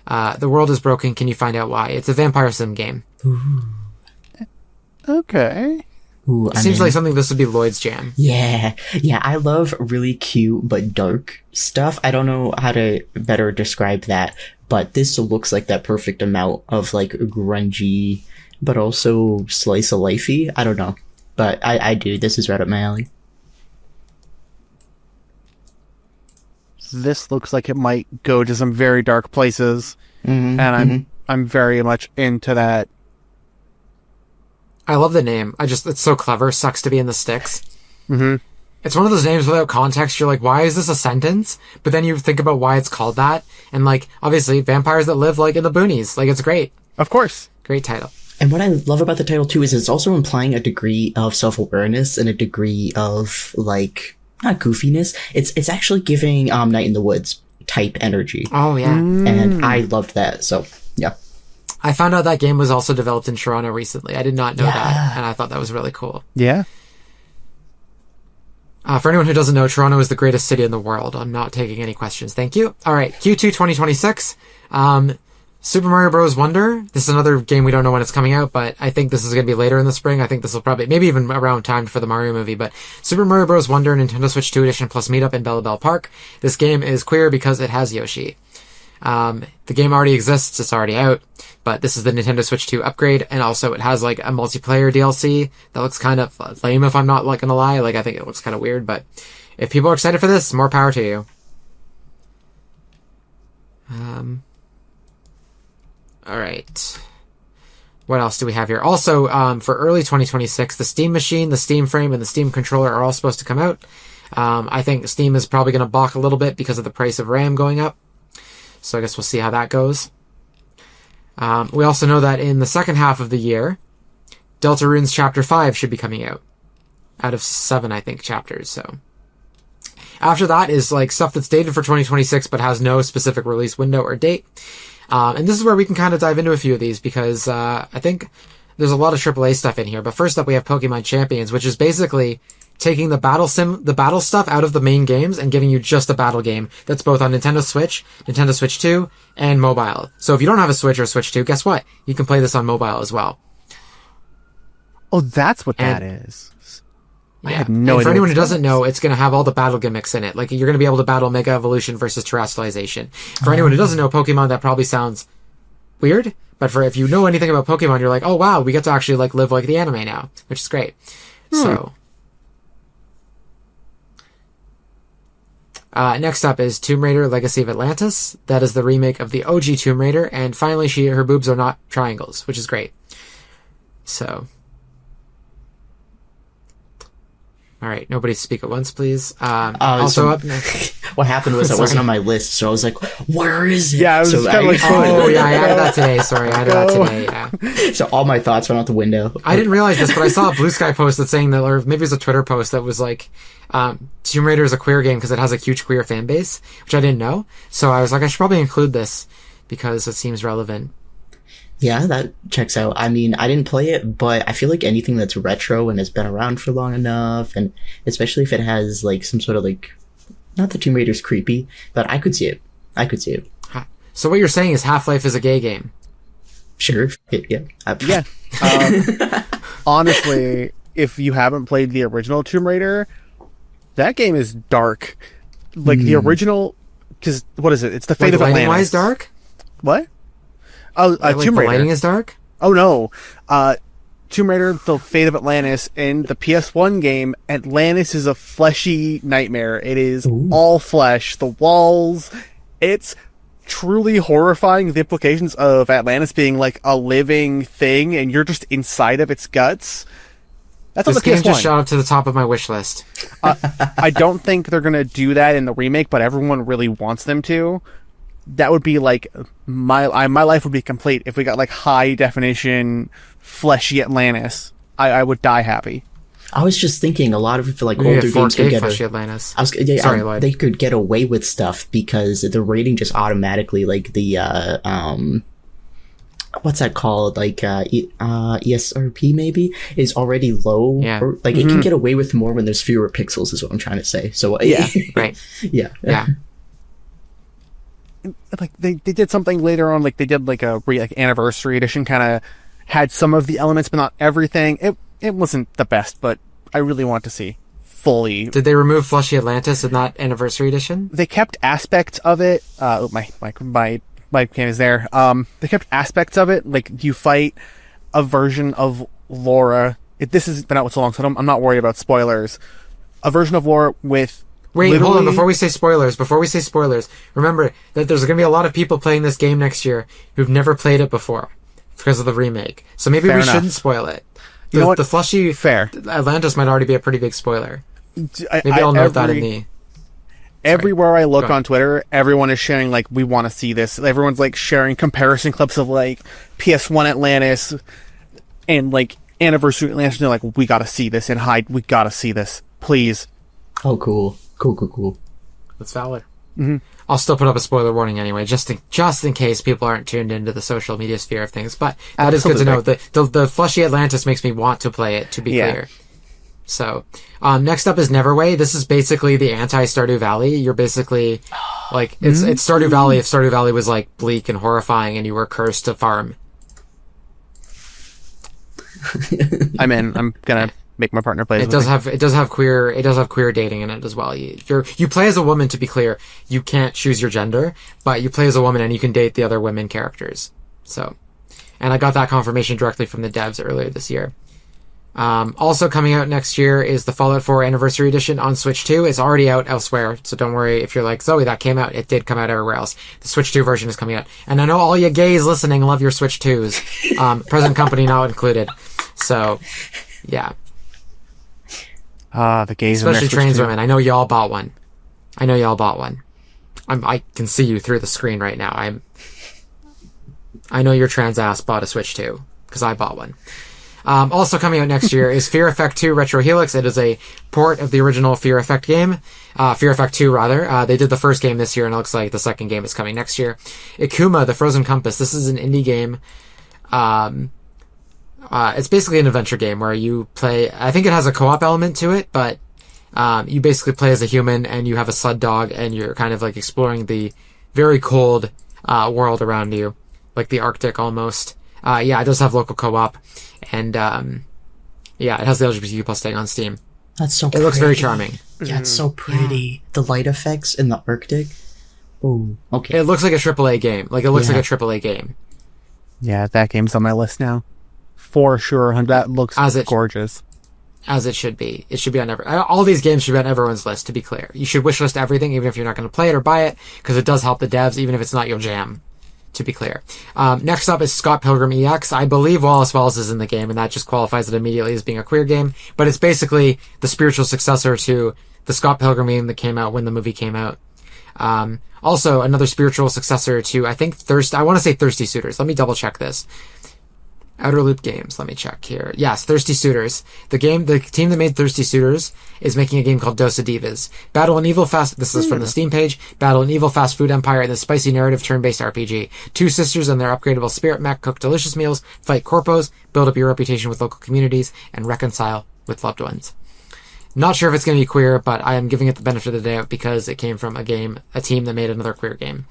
The world is broken. Can you find out why? It's a vampire sim game. Ooh. Okay. Ooh, Seems like something this would be Lloyd's jam. Yeah. I love really cute but dark stuff. I don't know how to better describe that, but this looks like that perfect amount of like grungy, but also slice of lifey. I don't know, but I do. This is right up my alley. This looks like it might go to some very dark places, and I'm very much into that. I love the name. It's so clever. Sucks to Be in the Sticks. Mm-hmm. It's one of those names without context. You're like, why is this a sentence? But then you think about why it's called that. And like, obviously, vampires that live like in the boonies. Like, it's great. Of course. Great title. And what I love about the title too is it's also implying a degree of self-awareness and a degree of like, not goofiness. It's actually giving Night in the Woods type energy. Oh, yeah. And I loved that. So, yeah. I found out that game was also developed in Toronto recently. I did not know that, and I thought that was really cool. Yeah. For anyone who doesn't know, Toronto is the greatest city in the world. I'm not taking any questions. Thank you. All right, Q2 2026. Super Mario Bros. Wonder. This is another game we don't know when it's coming out, but I think this is going to be later in the spring. I think this will probably, maybe even around time for the Mario movie, but Super Mario Bros. Wonder Nintendo Switch 2 Edition plus Meetup in Bella Bell Park. This game is queer because it has Yoshi. The game already exists, it's already out, but this is the Nintendo Switch 2 upgrade, and also it has like a multiplayer DLC that looks kind of lame if I'm not like gonna lie. Like, I think it looks kind of weird, but if people are excited for this, more power to you. Alright. What else do we have here? Also, for early 2026, the Steam Machine, the Steam Frame, and the Steam Controller are all supposed to come out. I think Steam is probably gonna balk a little bit because of the price of RAM going up. So I guess we'll see how that goes. We also know that in the second half of the year, Deltarune's Chapter 5 should be coming out. Out of 7, I think, chapters, so. After that is like stuff that's dated for 2026 but has no specific release window or date. And this is where we can kind of dive into a few of these because I think there's a lot of AAA stuff in here. But first up we have Pokemon Champions, which is basically taking the battle stuff out of the main games and giving you just a battle game that's both on Nintendo Switch 2, and mobile. So if you don't have a Switch or a Switch 2, guess what? You can play this on mobile as well. Oh, that's what that is. Yeah. I had no idea. For anyone who doesn't know, it's going to have all the battle gimmicks in it. Like, you're going to be able to battle Mega Evolution versus Terrestrialization. For anyone who doesn't know Pokemon, that probably sounds weird. But if you know anything about Pokemon, you're like, oh wow, we get to actually like live like the anime now, which is great. So. Next up is Tomb Raider Legacy of Atlantis. That is the remake of the OG Tomb Raider, and finally her boobs are not triangles, which is great. So. Alright, nobody speak at once, please. Also up next. What happened was I wasn't on my list, so I was like, where is it? Yeah, I was kind of like, oh, yeah, I added that today. Sorry, I added that today, yeah. So all my thoughts went out the window. I didn't realize this, but I saw a Blue Sky post that's saying that, or maybe it was a Twitter post that was like, Tomb Raider is a queer game because it has a huge queer fan base, which I didn't know. So I was like, I should probably include this because it seems relevant. Yeah, that checks out. I mean, I didn't play it, but I feel like anything that's retro and has been around for long enough, and especially if it has like some sort of like, not that Tomb Raider's creepy, but I could see it. So what you're saying is Half-Life is a gay game? Sure. Yeah. Yeah. Honestly, if you haven't played the original Tomb Raider, that game is dark. Like the original, because what is it? It's the fate of Atlantis. Lighting-wise dark? What? Oh, Tomb Raider. The lighting is dark? Oh no. Tomb Raider, The Fate of Atlantis, in the PS1 game, Atlantis is a fleshy nightmare. It is all flesh. The walls, it's truly horrifying, the implications of Atlantis being like a living thing and you're just inside of its guts. That's on This the game PS1. just shot up to the top of my wish list. I don't think they're gonna do that in the remake, but everyone really wants them to. That would be like my life would be complete if we got like high definition, fleshy Atlantis. I would die happy. I was just thinking a lot of like We older get games could 4K get fleshy Atlantis. Sorry, Lloyd. they could get away with stuff because the rating just automatically like the what's that called, like ESRP maybe is already low. Yeah. Or, like it can get away with more when there's fewer pixels is what I'm trying to say. So Yeah. Right. yeah. Like they did something later on, like they did like a anniversary edition, kind of had some of the elements but not everything. It wasn't the best, but I really want to see fully. Did they remove Fleshy Atlantis in that anniversary edition? They kept aspects of it. My cam is there. They kept aspects of it, like you fight a version of Laura. This has been out so long, so I'm not worried about spoilers. A version of Laura with. Wait, hold on. Before we say spoilers, remember that there's going to be a lot of people playing this game next year who've never played it before because of the remake. So maybe Fair we enough. shouldn't spoil it. You know what? The fleshy Fair. Atlantis might already be a pretty big spoiler. Maybe Maybe I'll note that in the... Everywhere I look Go on Twitter, everyone is sharing, like, we want to see this. Everyone's, like, sharing comparison clips of, like, PS1 Atlantis and, like, Anniversary Atlantis. And they're like, we gotta see this. And Hyde, we gotta see this. Please. Oh, cool. That's valid. Mm-hmm. I'll still put up a spoiler warning anyway, just in case people aren't tuned into the social media sphere of things. But that is good to know. The Fleshy Atlantis makes me want to play it, to be clear. So, next up is Neverway. This is basically the anti-Stardew Valley. You're basically, like, it's Stardew Valley if Stardew Valley was, like, bleak and horrifying and you were cursed to farm. I'm in. I'm gonna make my partner play. It does have queer dating in it as well. You play as a woman, to be clear. You can't choose your gender, but you play as a woman and you can date the other women characters. So, and I got that confirmation directly from the devs earlier this year. Also coming out next year is the Fallout 4 Anniversary Edition on Switch 2. It's already out elsewhere, so don't worry if you're like, Zoe, that came out. It did come out everywhere else. The Switch 2 version is coming out. And I know all you gays listening love your Switch 2s. Present company not included. So, yeah. The gays, especially trans women. I know y'all bought one. I can see you through the screen right now. I know your trans ass bought a Switch 2 because I bought one. Also coming out next year is Fear Effect 2 Retro Helix. It is a port of the original Fear Effect game. Fear Effect 2, rather. They did the first game this year, and it looks like the second game is coming next year. Ikuma, The Frozen Compass. This is an indie game. It's basically an adventure game where you play... I think it has a co-op element to it, but you basically play as a human, and you have a sled dog, and you're kind of like exploring the very cold world around you, like the Arctic almost. It does have local co-op. And, it has the LGBTQ plus tag on Steam. That's so pretty. It looks very charming. Yeah, it's so pretty. Yeah. The light effects in the Arctic. Oh, okay. It looks like a AAA game. Like a AAA game. Yeah, that game's on my list now. For sure. That looks gorgeous. As it should be. It should be on all these games should be on everyone's list, to be clear. You should wishlist everything, even if you're not going to play it or buy it, because it does help the devs, even if it's not your jam. To be clear. Next up is Scott Pilgrim EX. I believe Wallace Wells is in the game, and that just qualifies it immediately as being a queer game. But it's basically the spiritual successor to the Scott Pilgrim game that came out when the movie came out. Also, another spiritual successor to, I think, I want to say Thirsty Suitors. Let me double check this. Outer Loop Games. Let me check here. Yes, Thirsty Suitors. The team that made Thirsty Suitors is making a game called Dos Divas. This is from the Steam page. Battle an evil fast food empire in the spicy narrative turn-based RPG. Two sisters and their upgradable spirit mech cook delicious meals, fight corpos, build up your reputation with local communities, and reconcile with loved ones. Not sure if it's going to be queer, but I am giving it the benefit of the doubt because it came from a team that made another queer game.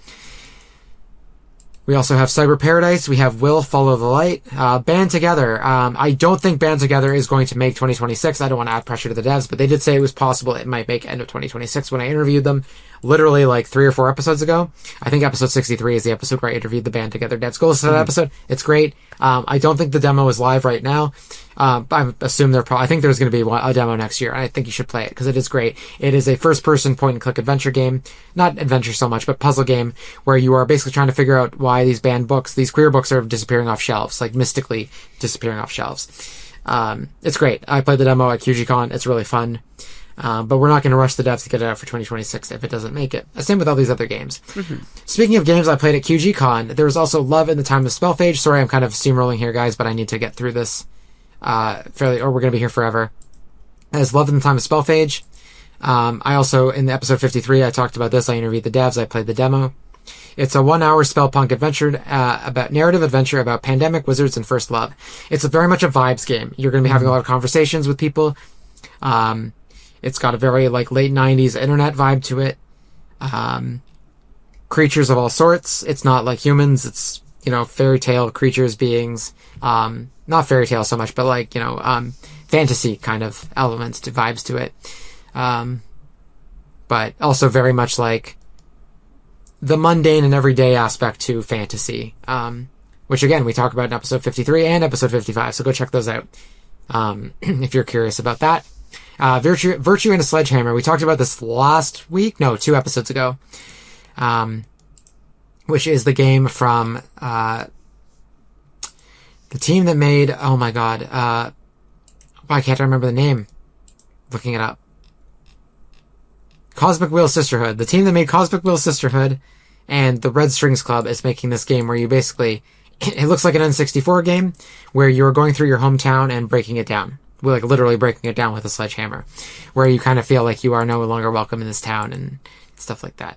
We also have Cyber Paradise. We have Will Follow the Light. Band Together. I don't think Band Together is going to make 2026. I don't want to add pressure to the devs, but they did say it was possible it might make end of 2026 when I interviewed them literally like 3 or 4 episodes ago. I think episode 63 is the episode where I interviewed the Band Together devs. Go listen to that episode. It's great. I don't think the demo is live right now. I assume I think there's going to be a demo next year, and I think you should play it because it is great. It is a first-person point-and-click adventure game, not adventure so much, but puzzle game where you are basically trying to figure out why these queer books are disappearing off shelves, like mystically disappearing off shelves. It's great. I played the demo at QGCon. It's really fun. But we're not going to rush the devs to get it out for 2026 if it doesn't make it. Same with all these other games. Mm-hmm. Speaking of games I played at QGCon, there was also Love in the Time of Spellphage. Sorry, I'm kind of steamrolling here, guys, but I need to get through this fairly, or we're going to be here forever. As Love in the Time of Spellphage. I also, in the episode 53, I talked about this. I interviewed the devs. I played the demo. It's a 1-hour spellpunk adventure, narrative adventure about pandemic, wizards, and first love. It's very much a vibes game. You're going to be having a lot of conversations with people. It's got a very late 90s internet vibe to it. Creatures of all sorts. It's not like humans. It's, fairy tale creatures, beings. Not fairy tale so much, but fantasy kind of elements to vibes to it. But also very much like the mundane and everyday aspect to fantasy, which again, we talk about in episode 53 and episode 55. So go check those out. If you're curious about that. Virtue and a Sledgehammer. We talked about this last week. No, 2 episodes ago. Which is the game from, the team that made, oh my god, why can't I remember the name? Looking it up. Cosmic Wheel Sisterhood. The team that made Cosmic Wheel Sisterhood and the Red Strings Club is making this game where you basically, it looks like an N64 game where you're going through your hometown and breaking it down. Like literally breaking it down with a sledgehammer, where you kind of feel like you are no longer welcome in this town and stuff like that.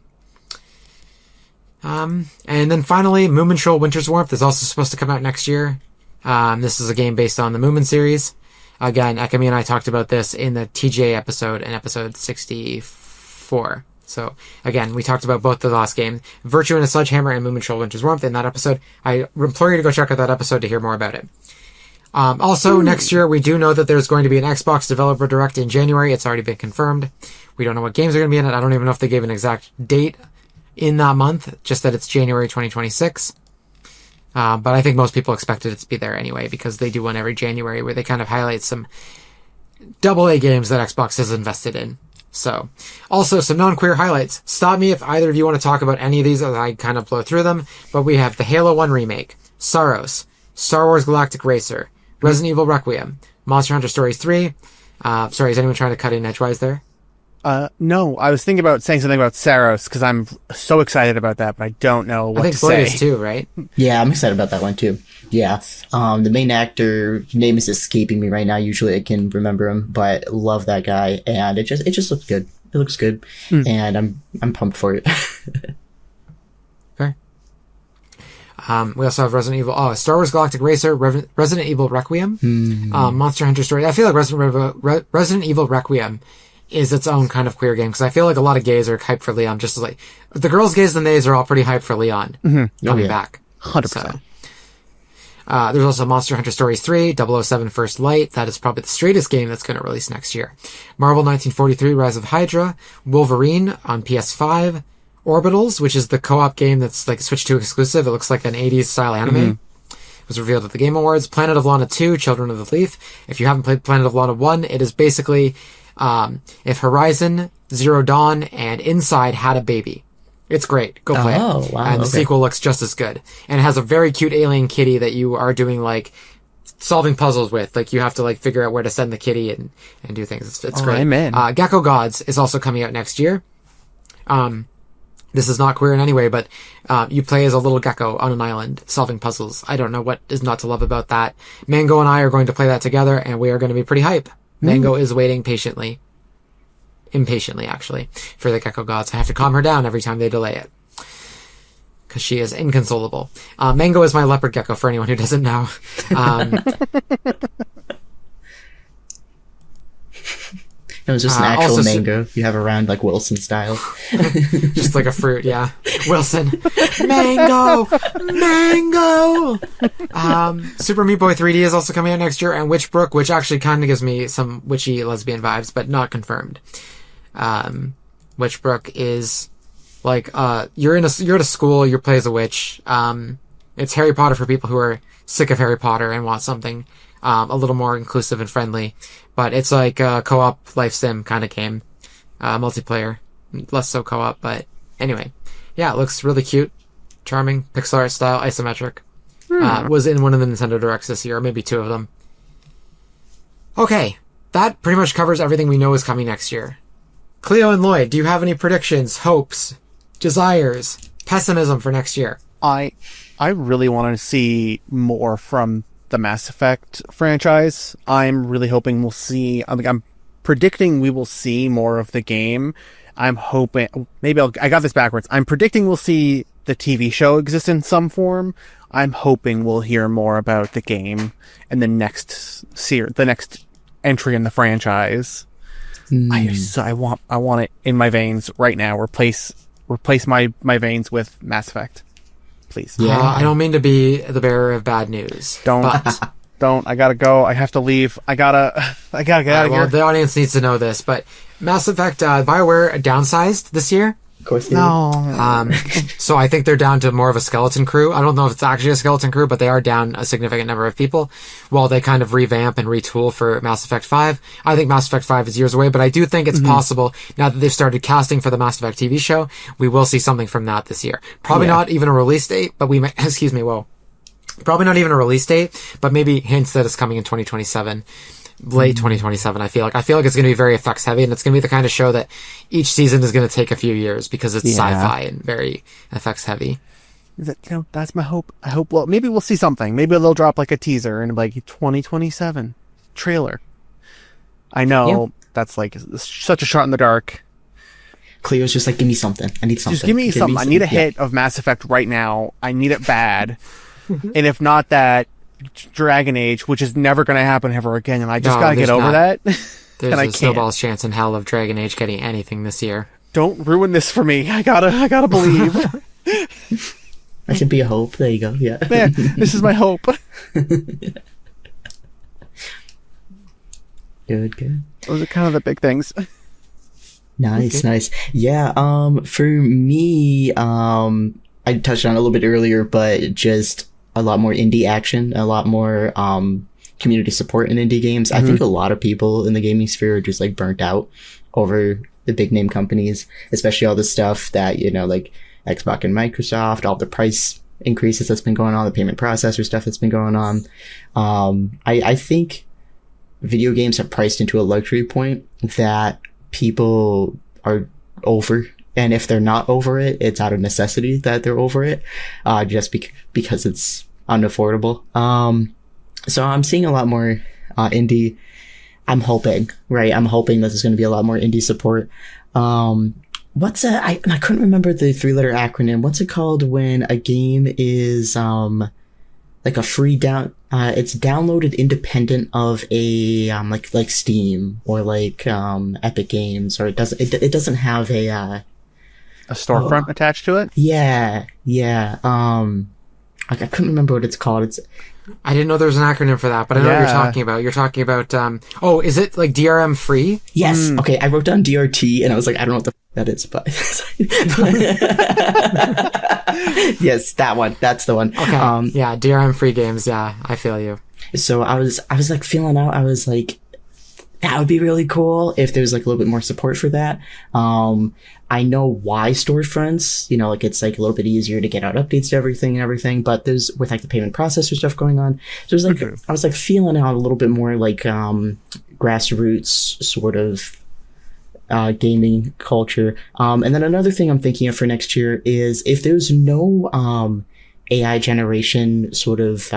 And then finally, Moomin Shoal Winter's Warmth is also supposed to come out next year. This is a game based on the Moomin series. Again, Ekami and I talked about this in the TJ episode in episode 64. So, again, we talked about both the last game, Virtue and a Sledgehammer and Moomin Shoal Winter's Warmth in that episode. I implore you to go check out that episode to hear more about it. Also, next year, we do know that there's going to be an Xbox Developer Direct in January. It's already been confirmed. We don't know what games are going to be in it. I don't even know if they gave an exact date in that month, just that it's January 2026. But I think most people expected it to be there anyway, because they do one every January where they kind of highlight some AA games that Xbox has invested in. So, also some non-queer highlights. Stop me if either of you want to talk about any of these as I kind of blow through them, but we have the Halo 1 remake, Saros, Star Wars Galactic Racer, Resident Evil Requiem, Monster Hunter Stories 3. Sorry, is anyone trying to cut in edgewise there? No, I was thinking about saying something about Saros because I'm so excited about that, but I don't know what to say. I think Lloyd is too, right? Yeah, I'm excited about that one too. Yeah. The main actor name is escaping me right now. Usually I can remember him, but love that guy, and it just looks good. It looks good, and I'm pumped for it. Okay. We also have Resident Evil, Star Wars Galactic Racer, Resident Evil Requiem, Monster Hunter Story. I feel like Resident Evil Requiem is its own kind of queer game, because I feel like a lot of gays are hyped for Leon, just as like the girls, gays, and theys are all pretty hyped for Leon coming back. 100%. So, there's also Monster Hunter Stories 3, 007 First Light. That is probably the straightest game that's going to release next year. Marvel 1943 Rise of Hydra, Wolverine on PS5, Orbitals, which is the co-op game that's like Switch 2 exclusive. It looks like an 80s style anime. Was revealed at the Game Awards. Planet of Lana 2, Children of the Leaf. If you haven't played Planet of Lana 1, it is basically if Horizon, Zero Dawn, and Inside had a baby. It's great. Go play it. Oh, wow. And the sequel looks just as good. And it has a very cute alien kitty that you are doing, like, solving puzzles with. Like, you have to, like, figure out where to send the kitty and do things. It's great. Amen. Gecko Gods is also coming out next year. This is not queer in any way, but you play as a little gecko on an island solving puzzles. I don't know what is not to love about that. Mango and I are going to play that together, and we are going to be pretty hype. Mango is waiting impatiently actually, for the Gecko Gods. I have to calm her down every time they delay it, because she is inconsolable. Mango is my leopard gecko, for anyone who doesn't know. It was just an actual mango you have around, like Wilson style. Just like a fruit, yeah. Wilson. Mango! Mango! Super Meat Boy 3D is also coming out next year, and Witchbrook, which actually kind of gives me some witchy lesbian vibes, but not confirmed. Witchbrook is like, you're at a school, you play as a witch. It's Harry Potter for people who are sick of Harry Potter and want something a little more inclusive and friendly. But it's like a co-op life sim kind of game. Multiplayer. Less so co-op, but anyway. Yeah, it looks really cute. Charming. Pixel art style. Isometric. Was in one of the Nintendo Directs this year, or maybe 2 of them. Okay, that pretty much covers everything we know is coming next year. Cleo and Lloyd, do you have any predictions, hopes, desires, pessimism for next year? I really want to see more from the Mass Effect franchise. I'm really hoping we'll see. I'm predicting we will see more of the game. I'm hoping. I got this backwards. I'm predicting we'll see the TV show exist in some form. I'm hoping we'll hear more about the game and the next entry in the franchise. I want it in my veins right now. Replace my veins with Mass Effect, please. Yeah, I don't mean to be the bearer of bad news. Don't. I gotta go. I have to leave. I gotta get out of here. The audience needs to know this, but Mass Effect BioWare downsized this year. Of course they No. So I think they're down to more of a skeleton crew. I don't know if it's actually a skeleton crew, but they are down a significant number of people while they kind of revamp and retool for Mass Effect 5. I think Mass Effect 5 is years away, but I do think it's possible now that they've started casting for the Mass Effect TV show, we will see something from that this year. Probably not even a release date, but we might, probably not even a release date, but maybe hints that it's coming in 2027. Late 2027, I feel like it's going to be very effects heavy, and it's going to be the kind of show that each season is going to take a few years because it's sci-fi and very effects heavy. That's my hope. I hope, well, maybe we'll see something. Maybe they'll drop like a teaser and like 2027 trailer. I know that's like such a shot in the dark. Cleo's just like, give me something. I need something. Just give me something. I need a hit of Mass Effect right now. I need it bad. And if not that, Dragon Age, which is never going to happen ever again, and I just gotta get over that. There's a snowball's chance in hell of Dragon Age getting anything this year. Don't ruin this for me. I gotta believe. That should be a hope. There you go. Yeah. Man, this is my hope. Good. Those are kind of the big things. Nice. Yeah. For me, I touched on it a little bit earlier, but just a lot more indie action, a lot more community support in indie games. I think a lot of people in the gaming sphere are just like burnt out over the big name companies, especially all the stuff that, like Xbox and Microsoft, all the price increases that's been going on, the payment processor stuff that's been going on. I think video games have priced into a luxury point that people are over. And if they're not over it, it's out of necessity that they're over it, just because it's unaffordable. So I'm seeing a lot more indie. I'm hoping that there's going to be a lot more indie support. I couldn't remember the 3-letter acronym. What's it called when a game is like a free it's downloaded independent of a like Steam or like Epic Games, or it doesn't have a storefront attached to it? Yeah. I couldn't remember what it's called. I didn't know there was an acronym for that, but I know what you're talking about. You're talking about, is it like DRM free? Yes. Okay, I wrote down DRT, and I was like, I don't know what the that is, but yes, that one. That's the one. Okay. Yeah, DRM free games. Yeah, I feel you. So I was like feeling out. I was like, that would be really cool if there's like a little bit more support for that. I know why storefronts, like it's like a little bit easier to get out updates to everything, but there's with like the payment processor stuff going on. So it was like, I was like feeling out a little bit more like, grassroots sort of, gaming culture. And then another thing I'm thinking of for next year is if there's no, AI generation sort of,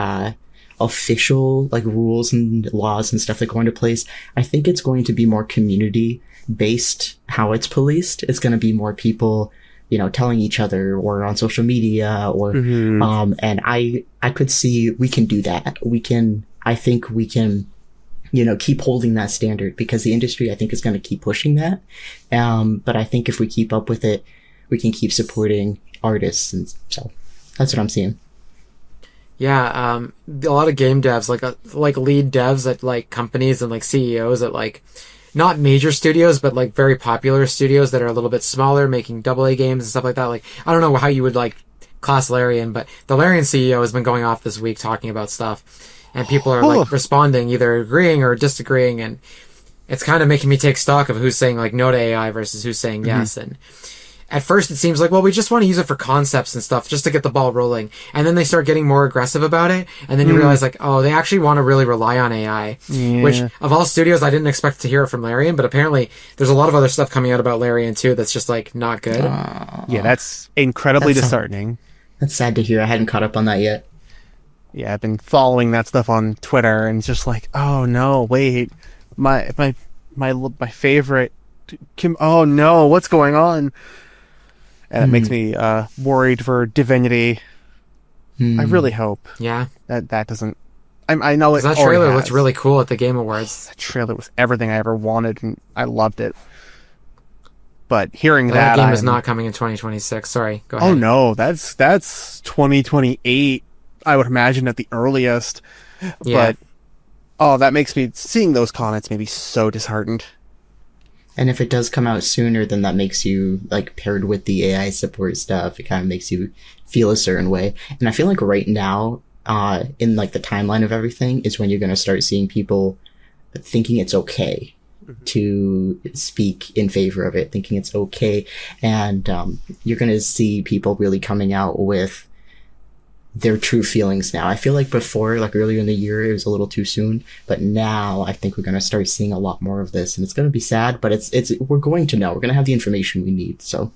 official like rules and laws and stuff that go into place, I think it's going to be more community based how it's policed. It's going to be more people, telling each other or on social media or, and I could see we can do that. I think we can, keep holding that standard because the industry, I think, is going to keep pushing that. But I think if we keep up with it, we can keep supporting artists. And so that's what I'm seeing. Yeah, a lot of game devs, like lead devs at like companies and like CEOs at like not major studios, but like very popular studios that are a little bit smaller, making AA games and stuff like that. Like, I don't know how you would like class Larian, but the Larian CEO has been going off this week talking about stuff, and people are like responding, either agreeing or disagreeing, and it's kind of making me take stock of who's saying like no to AI versus who's saying yes. And at first it seems like, well, we just want to use it for concepts and stuff, just to get the ball rolling. And then they start getting more aggressive about it, and then you realize, like, oh, they actually want to really rely on AI. Yeah. Which, of all studios, I didn't expect to hear it from Larian, but apparently there's a lot of other stuff coming out about Larian, too, that's just, like, not good. Yeah, that's incredibly disheartening. That's sad to hear. I hadn't caught up on that yet. Yeah, I've been following that stuff on Twitter, and it's just like, oh no, wait, my favorite oh no, what's going on? And it makes me worried for Divinity. I really hope that doesn't. I know it. That trailer looked really cool at the Game Awards. That trailer was everything I ever wanted, and I loved it. But hearing that game is not coming in 2026. Sorry, go ahead. Oh no, that's 2028. I would imagine at the earliest. Yeah. But that makes me, seeing those comments made me so disheartened. And if it does come out sooner, then that makes you, like, paired with the AI support stuff, it kind of makes you feel a certain way. And I feel like right now, in, like, the timeline of everything, is when you're going to start seeing people thinking it's okay to speak in favor of it, thinking it's okay. And you're going to see people really coming out with their true feelings now. I feel like before, like earlier in the year, it was a little too soon, but now I think we're going to start seeing a lot more of this, and it's going to be sad, but we're going to know. We're going to have the information we need, so.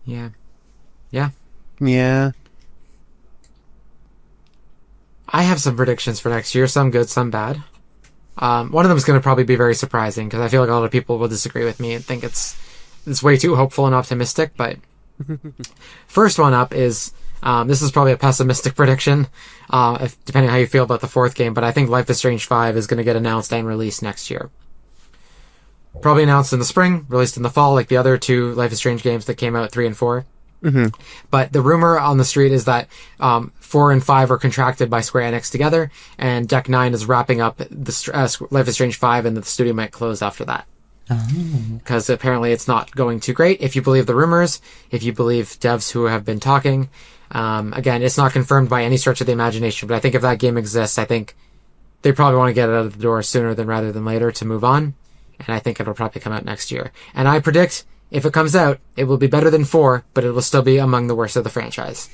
Yeah. I have some predictions for next year, some good, some bad. One of them is going to probably be very surprising, because I feel like a lot of people will disagree with me and think it's way too hopeful and optimistic, but first one up is, this is probably a pessimistic prediction, depending on how you feel about the fourth game, but I think Life is Strange 5 is going to get announced and released next year. Probably announced in the spring, released in the fall, like the other two Life is Strange games that came out, 3 and 4. But the rumor on the street is that 4 and 5 are contracted by Square Enix together, and Deck 9 is wrapping up the Life is Strange 5, and the studio might close after that. Because apparently it's not going too great, if you believe the rumors, if you believe devs who have been talking. Again, it's not confirmed by any stretch of the imagination, but I think if that game exists, I think they probably want to get it out of the door sooner rather than later to move on, and I think it'll probably come out next year. And I predict, if it comes out, it will be better than 4, but it will still be among the worst of the franchise.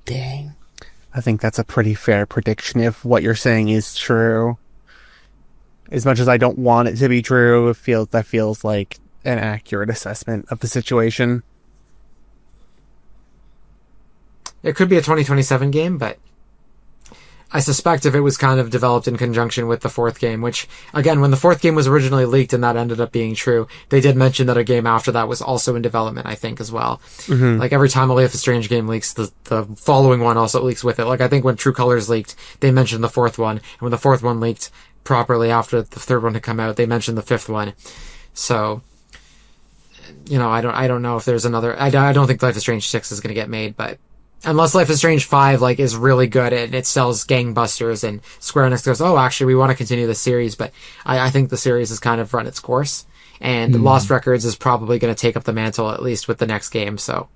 Dang. I think that's a pretty fair prediction if what you're saying is true. As much as I don't want it to be true, that feels like an accurate assessment of the situation. It could be a 2027 game, but I suspect if it was kind of developed in conjunction with the fourth game, which, again, when the fourth game was originally leaked and that ended up being true, they did mention that a game after that was also in development, I think, as well. Like, every time a Life is Strange game leaks, the following one also leaks with it. Like, I think when True Colors leaked, they mentioned the fourth one, and when the fourth one leaked properly after the third one had come out, they mentioned the fifth one. So, I don't know if there's another. I don't think Life is Strange 6 is going to get made, but unless Life is Strange 5 is really good and it sells gangbusters, and Square Enix goes, oh, actually, we want to continue the series, but I think the series has kind of run its course, and Lost Records is probably going to take up the mantle, at least with the next game. So.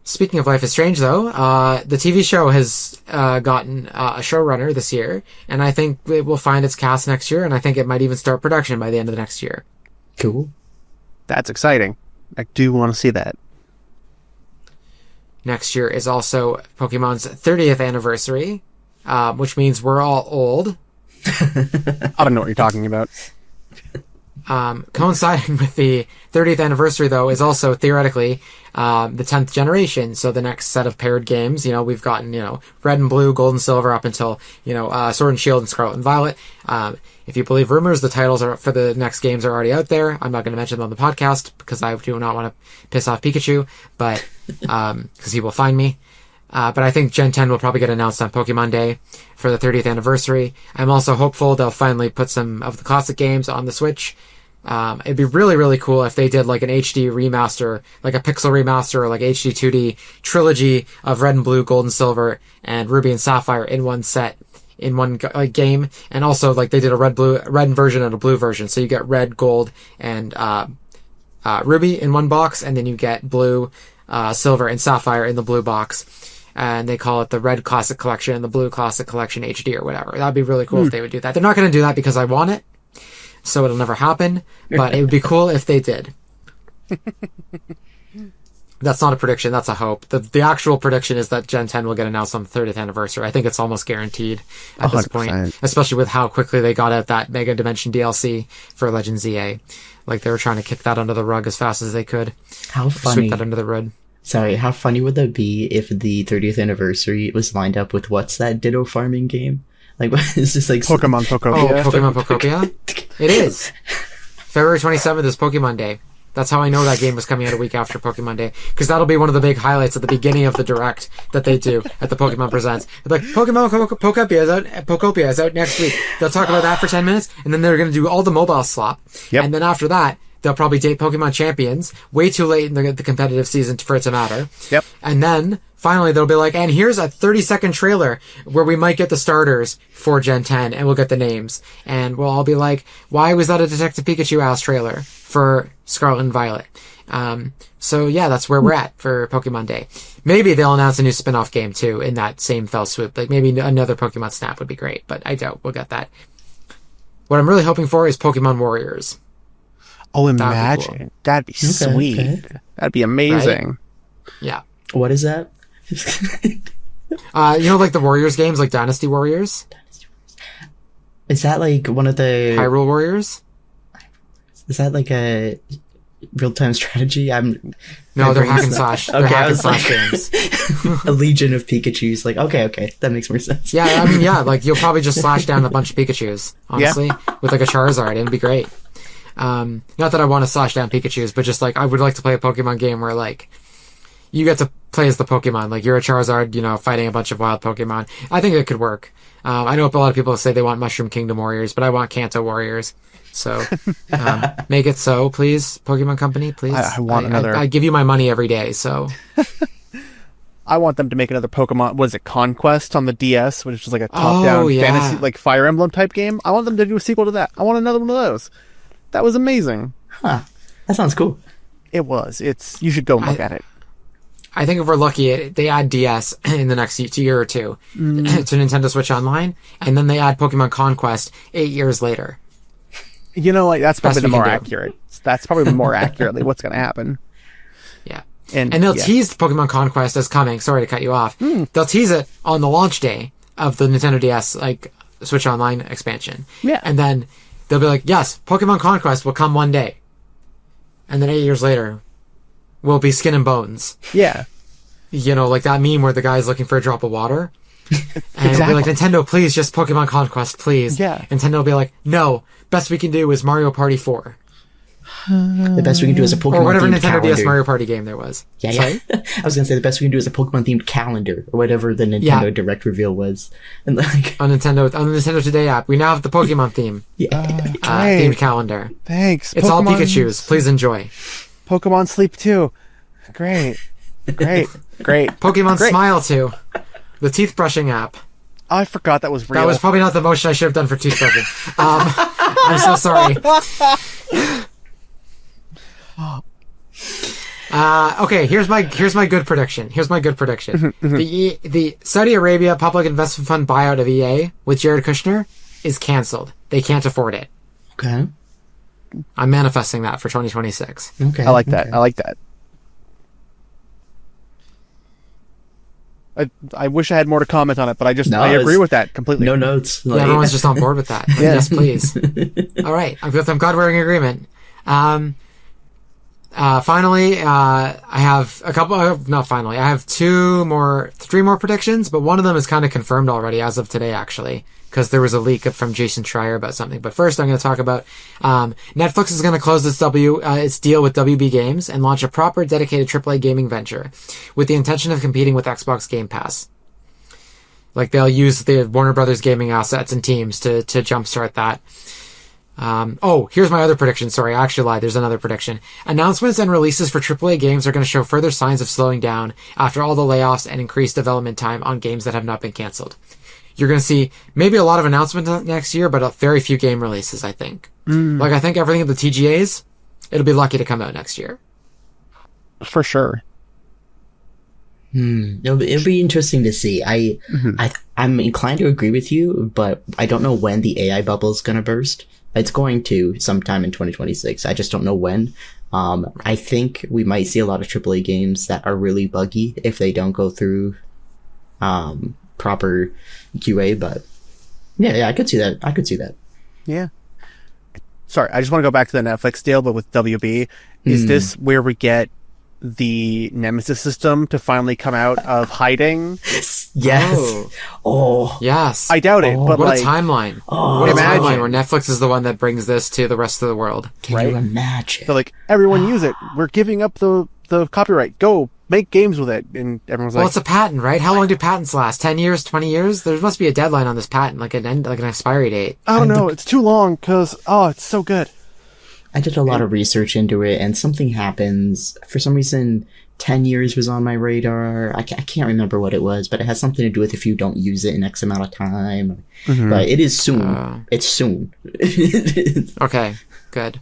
Speaking of Life is Strange, though, the TV show has gotten a showrunner this year, and I think it will find its cast next year, and I think it might even start production by the end of the next year. Cool. That's exciting. I do want to see that. Next year is also Pokemon's 30th anniversary, which means we're all old. I don't know what you're talking about. Coinciding with the 30th anniversary, though, is also theoretically the 10th generation. So the next set of paired games, we've gotten, Red and Blue, Gold and Silver, up until, Sword and Shield and Scarlet and Violet. If you believe rumors, the titles for the next games are already out there. I'm not going to mention them on the podcast because I do not want to piss off Pikachu, but because he will find me. But I think Gen 10 will probably get announced on Pokemon Day for the 30th anniversary. I'm also hopeful they'll finally put some of the classic games on the Switch. It'd be really, really cool if they did like an HD remaster, like a pixel remaster, or like HD 2D trilogy of Red and Blue, Gold and Silver, and Ruby and Sapphire in one set, in one game. And also, like, they did a red version and a blue version. So you get red, gold, and Ruby in one box, and then you get blue, silver, and sapphire in the blue box. and they call it the Red Classic Collection and the Blue Classic Collection HD or whatever. That'd be really cool if they would do that. They're not going to do that because I want it, so it'll never happen, but it would be cool if they did. That's not a prediction, that's a hope. The actual prediction is that Gen 10 will get announced on the 30th anniversary. I think it's almost guaranteed at this point, 100%. especially with how quickly they got out that Mega Dimension DLC for Legends EA. Like, they were trying to kick that under the rug as fast as they could. How funny. Sweep that under the rug. Sorry, how funny would that be if the 30th anniversary was lined up with what's that Ditto farming game? Like, what is this like? Pokemon Pokopia. Oh, Pokemon Pokopia? It is. February 27th is Pokemon Day. That's how I know that game was coming out a week after Pokemon Day, because that'll be one of the big highlights at the beginning of the direct that they do at the Pokemon Presents. They're like, Pokemon Pokopia is out next week. They'll talk about that for 10 minutes, and then they're going to do all the mobile slop. Yep. And then after that, they'll probably date Pokemon Champions way too late in the competitive season for it to matter. Yep. And then finally they'll be like, and here's a 30-second trailer where we might get the starters for Gen 10 and we'll get the names. And we'll all be like, why was that a Detective Pikachu ass trailer for Scarlet and Violet? So yeah, that's where we're at for Pokemon Day. Maybe they'll announce a new spin-off game too in that same fell swoop. Like maybe another Pokemon Snap would be great, but I doubt we'll get that. What I'm really hoping for is Pokemon Warriors. Oh, That'd be imagine. cool. That'd be sweet. okay. That'd be amazing. Yeah. What is that? You know, like the Warriors games, like Dynasty Warriors? Is that like one of the? Hyrule Warriors? Is that like a real-time strategy? No, they're hack and slash. They're Okay, hack I and was slash like- games. A legion of Pikachu's. Like, okay, that makes more sense. Yeah, I mean, yeah, like you'll probably just slash down a bunch of Pikachus, honestly, with like a Charizard. It'd be great. Not that I want to slash down Pikachus, but just like I would like to play a Pokemon game where like you get to play as the Pokemon. Like you're a Charizard, you know, fighting a bunch of wild Pokemon. I think it could work. I know a lot of people say they want Mushroom Kingdom Warriors, but I want Kanto Warriors. So make it so, please, Pokemon Company, please. I want another. I give you my money every day, so I want them to make another Pokemon. Was it Conquest on the DS, which was like a top-down Oh, yeah. fantasy, like Fire Emblem type game? I want them to do a sequel to that. I want another one of those. That was amazing. Huh. That sounds cool. It was. You should go and look at it. I think if we're lucky, they add DS in the next year or two to Nintendo Switch Online, and then they add Pokemon Conquest 8 years later. You know, like that's probably Best the we can more do. accurate. That's probably more accurately what's going to happen. Yeah. And they'll yeah. tease Pokemon Conquest as coming. Sorry to cut you off. They'll tease it on the launch day of the Nintendo DS, like, Switch Online expansion. Yeah. And then they'll be like, yes, Pokemon Conquest will come one day. And then 8 years later, will be Skin and Bones. Yeah. You know, like that meme where the guy's looking for a drop of water. And it'll be like, Exactly. Nintendo, please, just Pokemon Conquest, please. Yeah. Nintendo will be like, no, best we can do is Mario Party 4. The best we can do is a Pokemon Or whatever themed Nintendo calendar. DS Mario Party game there was. Yeah. Sorry? I was gonna say the best we can do is a Pokemon themed calendar or whatever the Nintendo Yeah. Direct reveal was, and like, On the Nintendo Today app, we now have the Pokemon theme. Great. Themed calendar. Thanks. It's all Pokemon- Pikachu's. Please enjoy. Pokemon Sleep too. Great. Great. Pokemon Great. Smile too. The teeth brushing app. I forgot that was real. That was probably not the motion I should have done for tooth brushing. I'm so sorry. Okay, here's my good prediction. The Saudi Arabia Public Investment Fund buyout of EA with Jared Kushner is canceled. They can't afford it. okay, I'm manifesting that for 2026. okay, I like that. okay. I like that. I wish I had more to comment on it, but I No, agree it's- with that completely. No notes. Yeah, Like, everyone's just on board with that. Like, yes, please. All right, I'm glad we're in agreement. Finally, I have a couple. Not finally, I have three more predictions, but one of them is kind of confirmed already as of today, actually, because there was a leak from Jason Schreier about something. But first, I'm going to talk about Netflix is going to close its deal with WB Games and launch a proper, dedicated AAA gaming venture, with the intention of competing with Xbox Game Pass. Like they'll use the Warner Brothers gaming assets and teams to jumpstart that. Here's my other prediction. Sorry, I actually lied. There's another prediction. Announcements and releases for AAA games are going to show further signs of slowing down after all the layoffs and increased development time on games that have not been canceled. You're going to see maybe a lot of announcements next year, but very few game releases, I think. Like, I think everything at the TGAs, it'll be lucky to come out next year. For sure. It'll be interesting to see. I'm inclined to agree with you, but I don't know when the AI bubble is going to burst. It's going to sometime in 2026. I just don't know when. I think we might see a lot of AAA games that are really buggy if they don't go through proper QA. But yeah, I could see that. Yeah. Sorry, I just want to go back to the Netflix deal, but with WB. Is this where we get the Nemesis system to finally come out of hiding? Yes. Oh. Yes. I doubt it, but what like, a timeline. Oh. What a Imagine. timeline where Netflix is the one that brings this to the rest of the world. Can Right? you imagine? they're like, everyone use it. We're giving up the copyright. Go make games with it. And everyone's Well, like, it's a patent, right? How long do patents last? 10 years, 20 years? There must be a deadline on this patent, like an expiry date. oh no, it's too long because it's so good. I did a lot of research into it, and something happens. For some reason, 10 years was on my radar. I can't remember what it was, but it has something to do with if you don't use it in X amount of time. But it is soon. It's soon. Okay, good.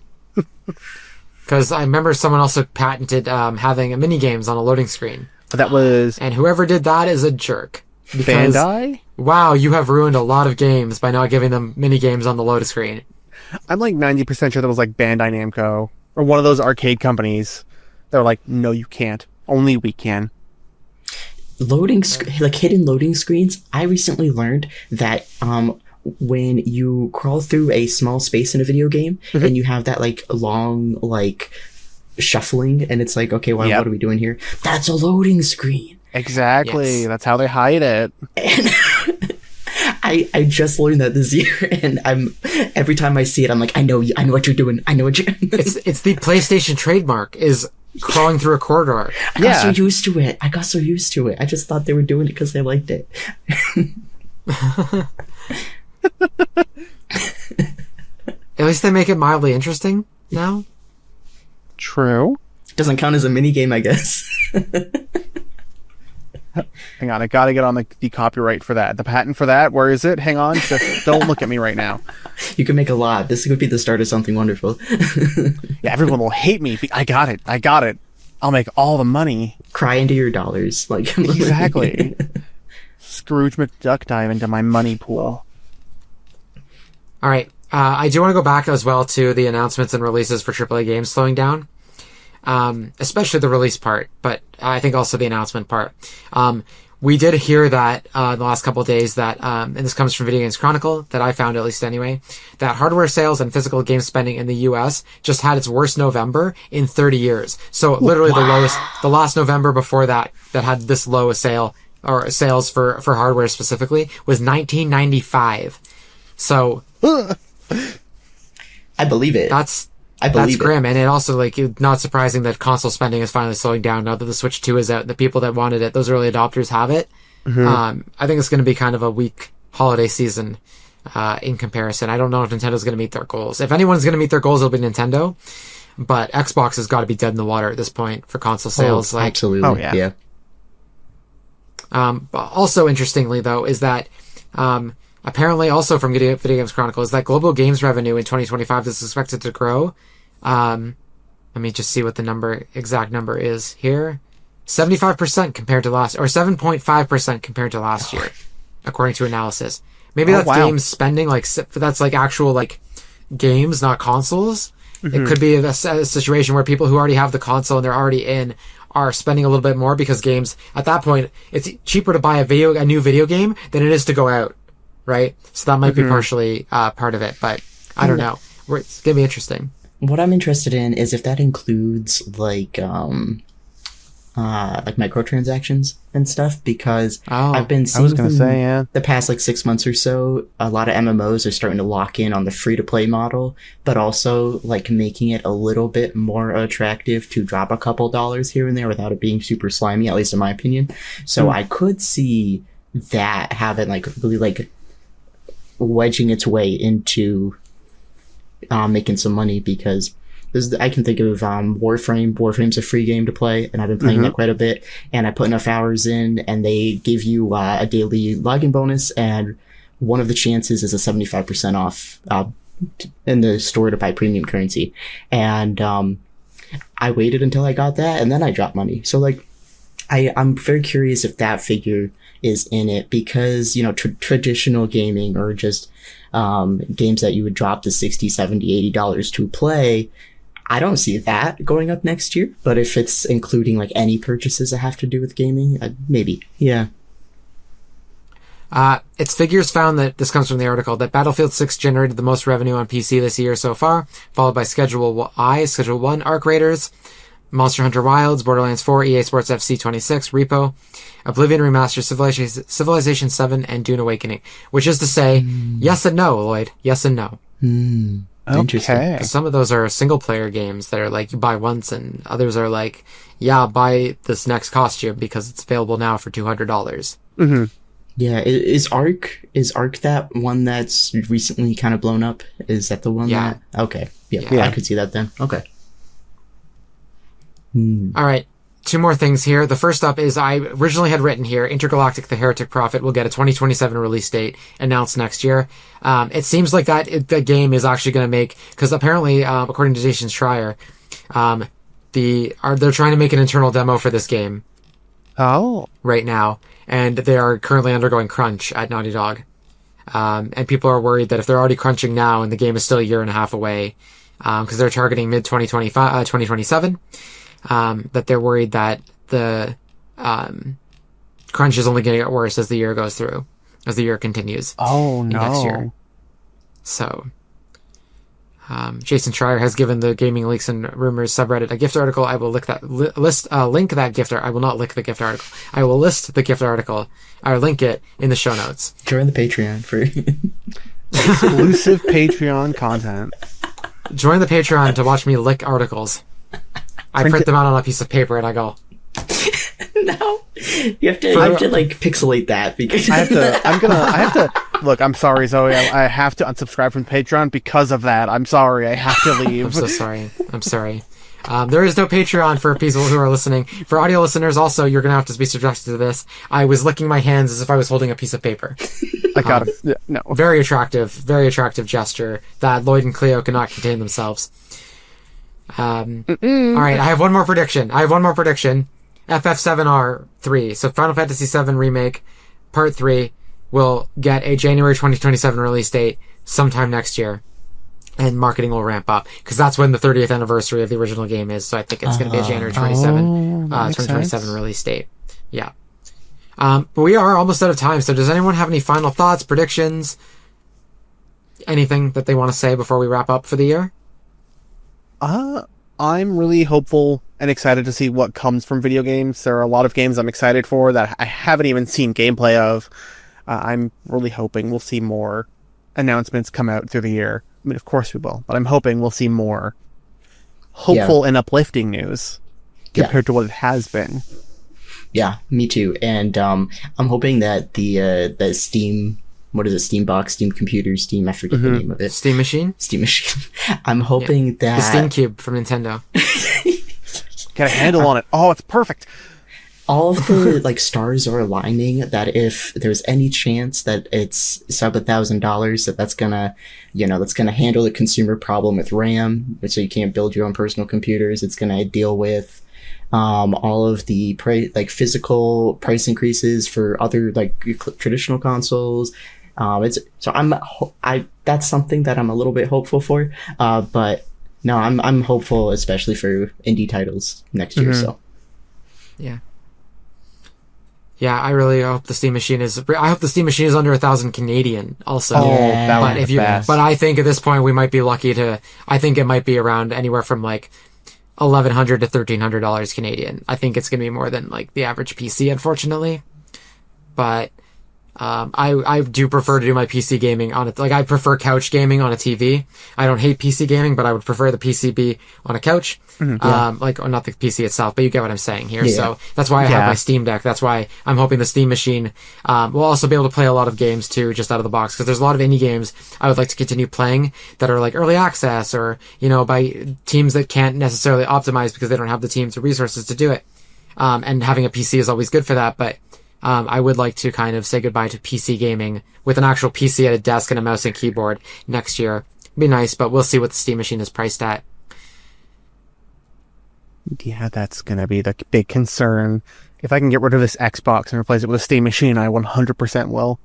Because I remember someone also patented having mini games on a loading screen. But that was And whoever did that is a jerk. Because, Bandai? wow, you have ruined a lot of games by not giving them mini games on the loading screen. I'm like 90% sure that was like Bandai Namco or one of those arcade companies. They're like, no, you can't. Only we can. Like hidden loading screens. I recently learned that when you crawl through a small space in a video game and you have that like long like shuffling, and it's like, okay, what are we doing here? That's a loading screen. Exactly. Yes. That's how they hide it. And I just learned that this year, and every time I see it, I'm like, I know what you're doing. I know what you're. It's the PlayStation trademark, is crawling through a corridor. I got so used to it. I just thought they were doing it because they liked it. At least they make it mildly interesting now. True. Doesn't count as a mini game, I guess. Hang on, I gotta get on the copyright for that. The patent for that, where is it? Hang on, just don't look at me right now. You can make a lot. This could be the start of something wonderful. Yeah, everyone will hate me. I got it. I'll make all the money. Cry into your dollars. Like Exactly. Scrooge McDuck dive into my money pool. All right. I do want to go back as well to the announcements and releases for AAA games slowing down. Especially the release part, but I think also the announcement part. We did hear that in the last couple of days that, and this comes from Video Games Chronicle, that I found at least anyway, that hardware sales and physical game spending in the US just had its worst November in 30 years. So literally the last November before that had this low a sale, or sales for hardware specifically, was 1995. So I believe it. that's believe grim, and it also, like, it's not surprising that console spending is finally slowing down now that the Switch 2 is out. The people that wanted it, those early adopters, have it. I think it's going to be kind of a weak holiday season in comparison. I don't know if Nintendo's going to meet their goals. If anyone's going to meet their goals, it'll be Nintendo. But Xbox has got to be dead in the water at this point for console sales. Absolutely. Oh, yeah. But also interestingly, though, is that apparently also from Video Games Chronicle is that global games revenue in 2025 is expected to grow. Let me just see what the exact number is here. 75% compared to last, or 7.5% compared to last year, according to analysis. Maybe that's games spending, like, that's like actual, like, games, not consoles. It could be a situation where people who already have the console and they're already in are spending a little bit more, because games, at that point, it's cheaper to buy a new video game than it is to go out, right? So that might be partially part of it, but I don't know. It's going to be interesting. What I'm interested in is if that includes like microtransactions and stuff, because I've been seeing the past like 6 months or so, a lot of MMOs are starting to lock in on the free to play model, but also like making it a little bit more attractive to drop a couple dollars here and there without it being super slimy, at least in my opinion. So I could see that having like really like wedging its way into making some money, because I can think of Warframe. Warframe's a free game to play, and I've been playing that quite a bit, and I put enough hours in, and they give you a daily login bonus, and one of the chances is a 75% off in the store to buy premium currency. And I waited until I got that, and then I dropped money. So like I'm very curious if that figure is in it, because, traditional gaming, or just games that you would drop the $60, $70, $80 to play, I don't see that going up next year. But if it's including like any purchases that have to do with gaming, maybe. Yeah. Its figures found that, this comes from the article, that Battlefield 6 generated the most revenue on PC this year so far, followed by Schedule 1, Arc Raiders, Monster Hunter Wilds, Borderlands 4, EA Sports FC 26, Repo, Oblivion Remastered, Civilization 7, and Dune Awakening. Which is to say, yes and no, Lloyd. Yes and no. Interesting. Okay. 'Cause some of those are single-player games that are like, you buy once, and others are like, yeah, buy this next costume because it's available now for $200. Mm-hmm. Yeah, is Ark that one that's recently kind of blown up? Is that the one? Yeah. Okay. Yeah, Yeah. I could see that then. Okay. All right, 2 more things here. The first up is, I originally had written here, Intergalactic: The Heretic Prophet will get a 2027 release date announced next year. It seems like the game is actually going to make, because apparently, according to Jason Schreier, they're trying to make an internal demo for this game Oh. right now, and they are currently undergoing crunch at Naughty Dog. And people are worried that if they're already crunching now and the game is still a year and a half away, because they're targeting mid-2025, 2027, that they're worried that the crunch is only going to get worse as the year goes through, as the year continues. Oh, no. Next year. So, Jason Schreier has given the Gaming Leaks and Rumors subreddit a gift article. I will link that gift. I will not link the gift article. I will list the gift article, or link it in the show notes. Join the Patreon for Exclusive Patreon content. Join the Patreon to watch me lick articles. I print them out on a piece of paper and I go, No, you have to like pixelate that, because I have to look, I'm sorry, Zoe, I have to unsubscribe from Patreon because of that. I'm sorry, I have to leave. I'm so sorry. I'm sorry. There is no Patreon for people who are listening. For audio listeners, also, you're going to have to be subjected to this. I was licking my hands as if I was holding a piece of paper. I got it. Yeah, no. Very attractive gesture that Lloyd and Cleo cannot contain themselves. All right, I have one more prediction. FF7R3, so Final Fantasy VII Remake Part 3, will get a January 2027 release date sometime next year. And marketing will ramp up, because that's when the 30th anniversary of the original game is, so I think it's going to be a January 2027 release date. Yeah. But we are almost out of time, so does anyone have any final thoughts, predictions, anything that they want to say before we wrap up for the year? I'm really hopeful and excited to see what comes from video games. There are a lot of games I'm excited for that I haven't even seen gameplay of. I'm really hoping we'll see more announcements come out through the year. I mean, of course we will, but I'm hoping we'll see more hopeful and uplifting news compared to what it has been. Yeah, me too. And I'm hoping that the Steam, what is it, Steambox, Steam Computer, Steam, I forget the name of it. Steam Machine? Steam Machine. I'm hoping that... The Steam Cube from Nintendo. Get a handle on it. Oh, it's perfect. All of the stars are aligning that if there's any chance that it's sub $1,000, that's gonna handle the consumer problem with RAM, so you can't build your own personal computers. It's gonna deal with all of the physical price increases for other traditional consoles. That's something that I'm a little bit hopeful for. But no, I'm hopeful, especially for indie titles next year. So yeah. Yeah, I really hope the Steam Machine is. I hope the Steam Machine is under 1,000 Canadian. Also, that would be best. But I think at this point we might be lucky to. I think it might be around anywhere from $1,100 to $1,300 Canadian. I think it's going to be more than the average PC, unfortunately. But I do prefer to do my PC gaming on it. I prefer couch gaming on a TV. I don't hate PC gaming, but I would prefer the PC be on a couch. Or not the PC itself, but you get what I'm saying here. Yeah. So that's why I have my Steam Deck. That's why I'm hoping the Steam Machine will also be able to play a lot of games too, just out of the box. Because there's a lot of indie games I would like to continue playing that are early access, or by teams that can't necessarily optimize because they don't have the teams or resources to do it. And having a PC is always good for that, but I would like to kind of say goodbye to PC gaming with an actual PC at a desk and a mouse and keyboard next year. It'd be nice, but we'll see what the Steam Machine is priced at. Yeah, that's gonna be the big concern. If I can get rid of this Xbox and replace it with a Steam machine, I 100% will.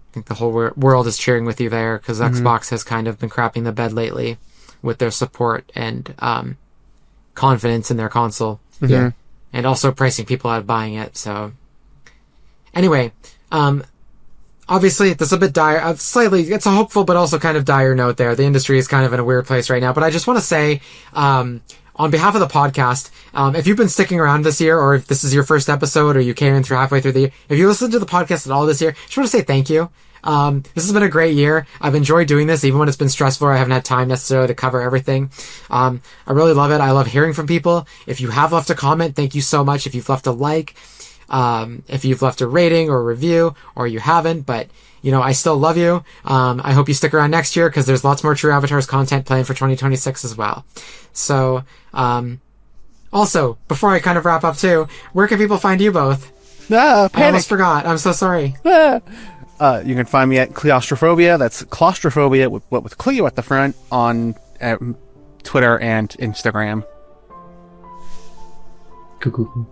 I think the whole world is cheering with you there, because Xbox has kind of been crapping the bed lately with their support and confidence in their console. Yeah. And also pricing people out of buying it. So anyway, obviously this is a bit dire, it's a hopeful but also kind of dire note there. The industry is kind of in a weird place right now, but I just want to say, on behalf of the podcast, if you've been sticking around this year, or if this is your first episode, or you came in through halfway through the year, if you listened to the podcast at all this year, I just want to say thank you. This has been a great year. I've enjoyed doing this, even when it's been stressful. I haven't had time necessarily to cover everything. I really love it. I love hearing from people. If you have left a comment, thank you so much. If you've left a like, if you've left a rating or a review, or you haven't, but I still love you. I hope you stick around next year, because there's lots more True Avatars content planned for 2026 as well. So, also, before I kind of wrap up too, where can people find you both? I almost forgot. I'm so sorry. You can find me at Claustrophobia. That's claustrophobia with Cleo at the front on Twitter and Instagram. Cool.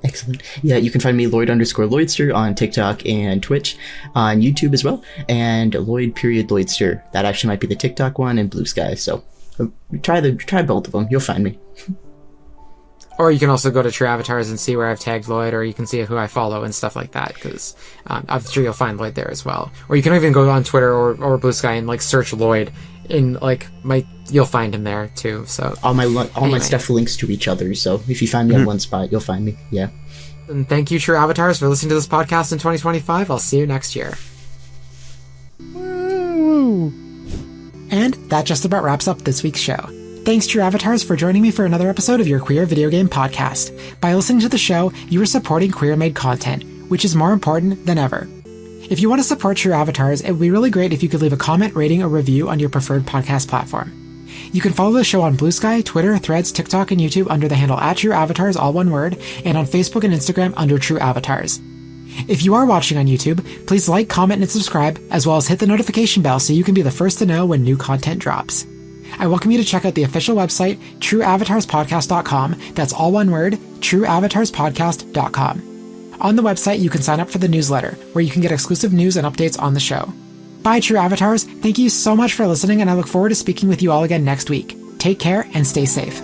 Excellent. Yeah, you can find me Lloyd_Lloydster on TikTok and Twitch, on YouTube as well, and Lloyd_Lloydster. That actually might be the TikTok one, and Blue Sky. So try both of them. You'll find me. Or you can also go to True Avatars and see where I've tagged Lloyd, or you can see who I follow and stuff like that, because I'm sure you'll find Lloyd there as well. Or you can even go on Twitter or Blue Sky and search Lloyd in you'll find him there too. So all my stuff links to each other. So if you find me at one spot, you'll find me. Yeah. And thank you, True Avatars, for listening to this podcast in 2025. I'll see you next year. Woo! And that just about wraps up this week's show. Thanks, True Avatars, for joining me for another episode of your Queer Video Game Podcast. By listening to the show, you are supporting queer-made content, which is more important than ever. If you want to support True Avatars, it would be really great if you could leave a comment, rating, or review on your preferred podcast platform. You can follow the show on Blue Sky, Twitter, Threads, TikTok, and YouTube under the handle @TrueAvatars, all one word, and on Facebook and Instagram under True Avatars. If you are watching on YouTube, please like, comment, and subscribe, as well as hit the notification bell so you can be the first to know when new content drops. I welcome you to check out the official website, trueavatarspodcast.com. That's all one word, trueavatarspodcast.com. On the website, you can sign up for the newsletter, where you can get exclusive news and updates on the show. Bye, True Avatars. Thank you so much for listening, and I look forward to speaking with you all again next week. Take care and stay safe.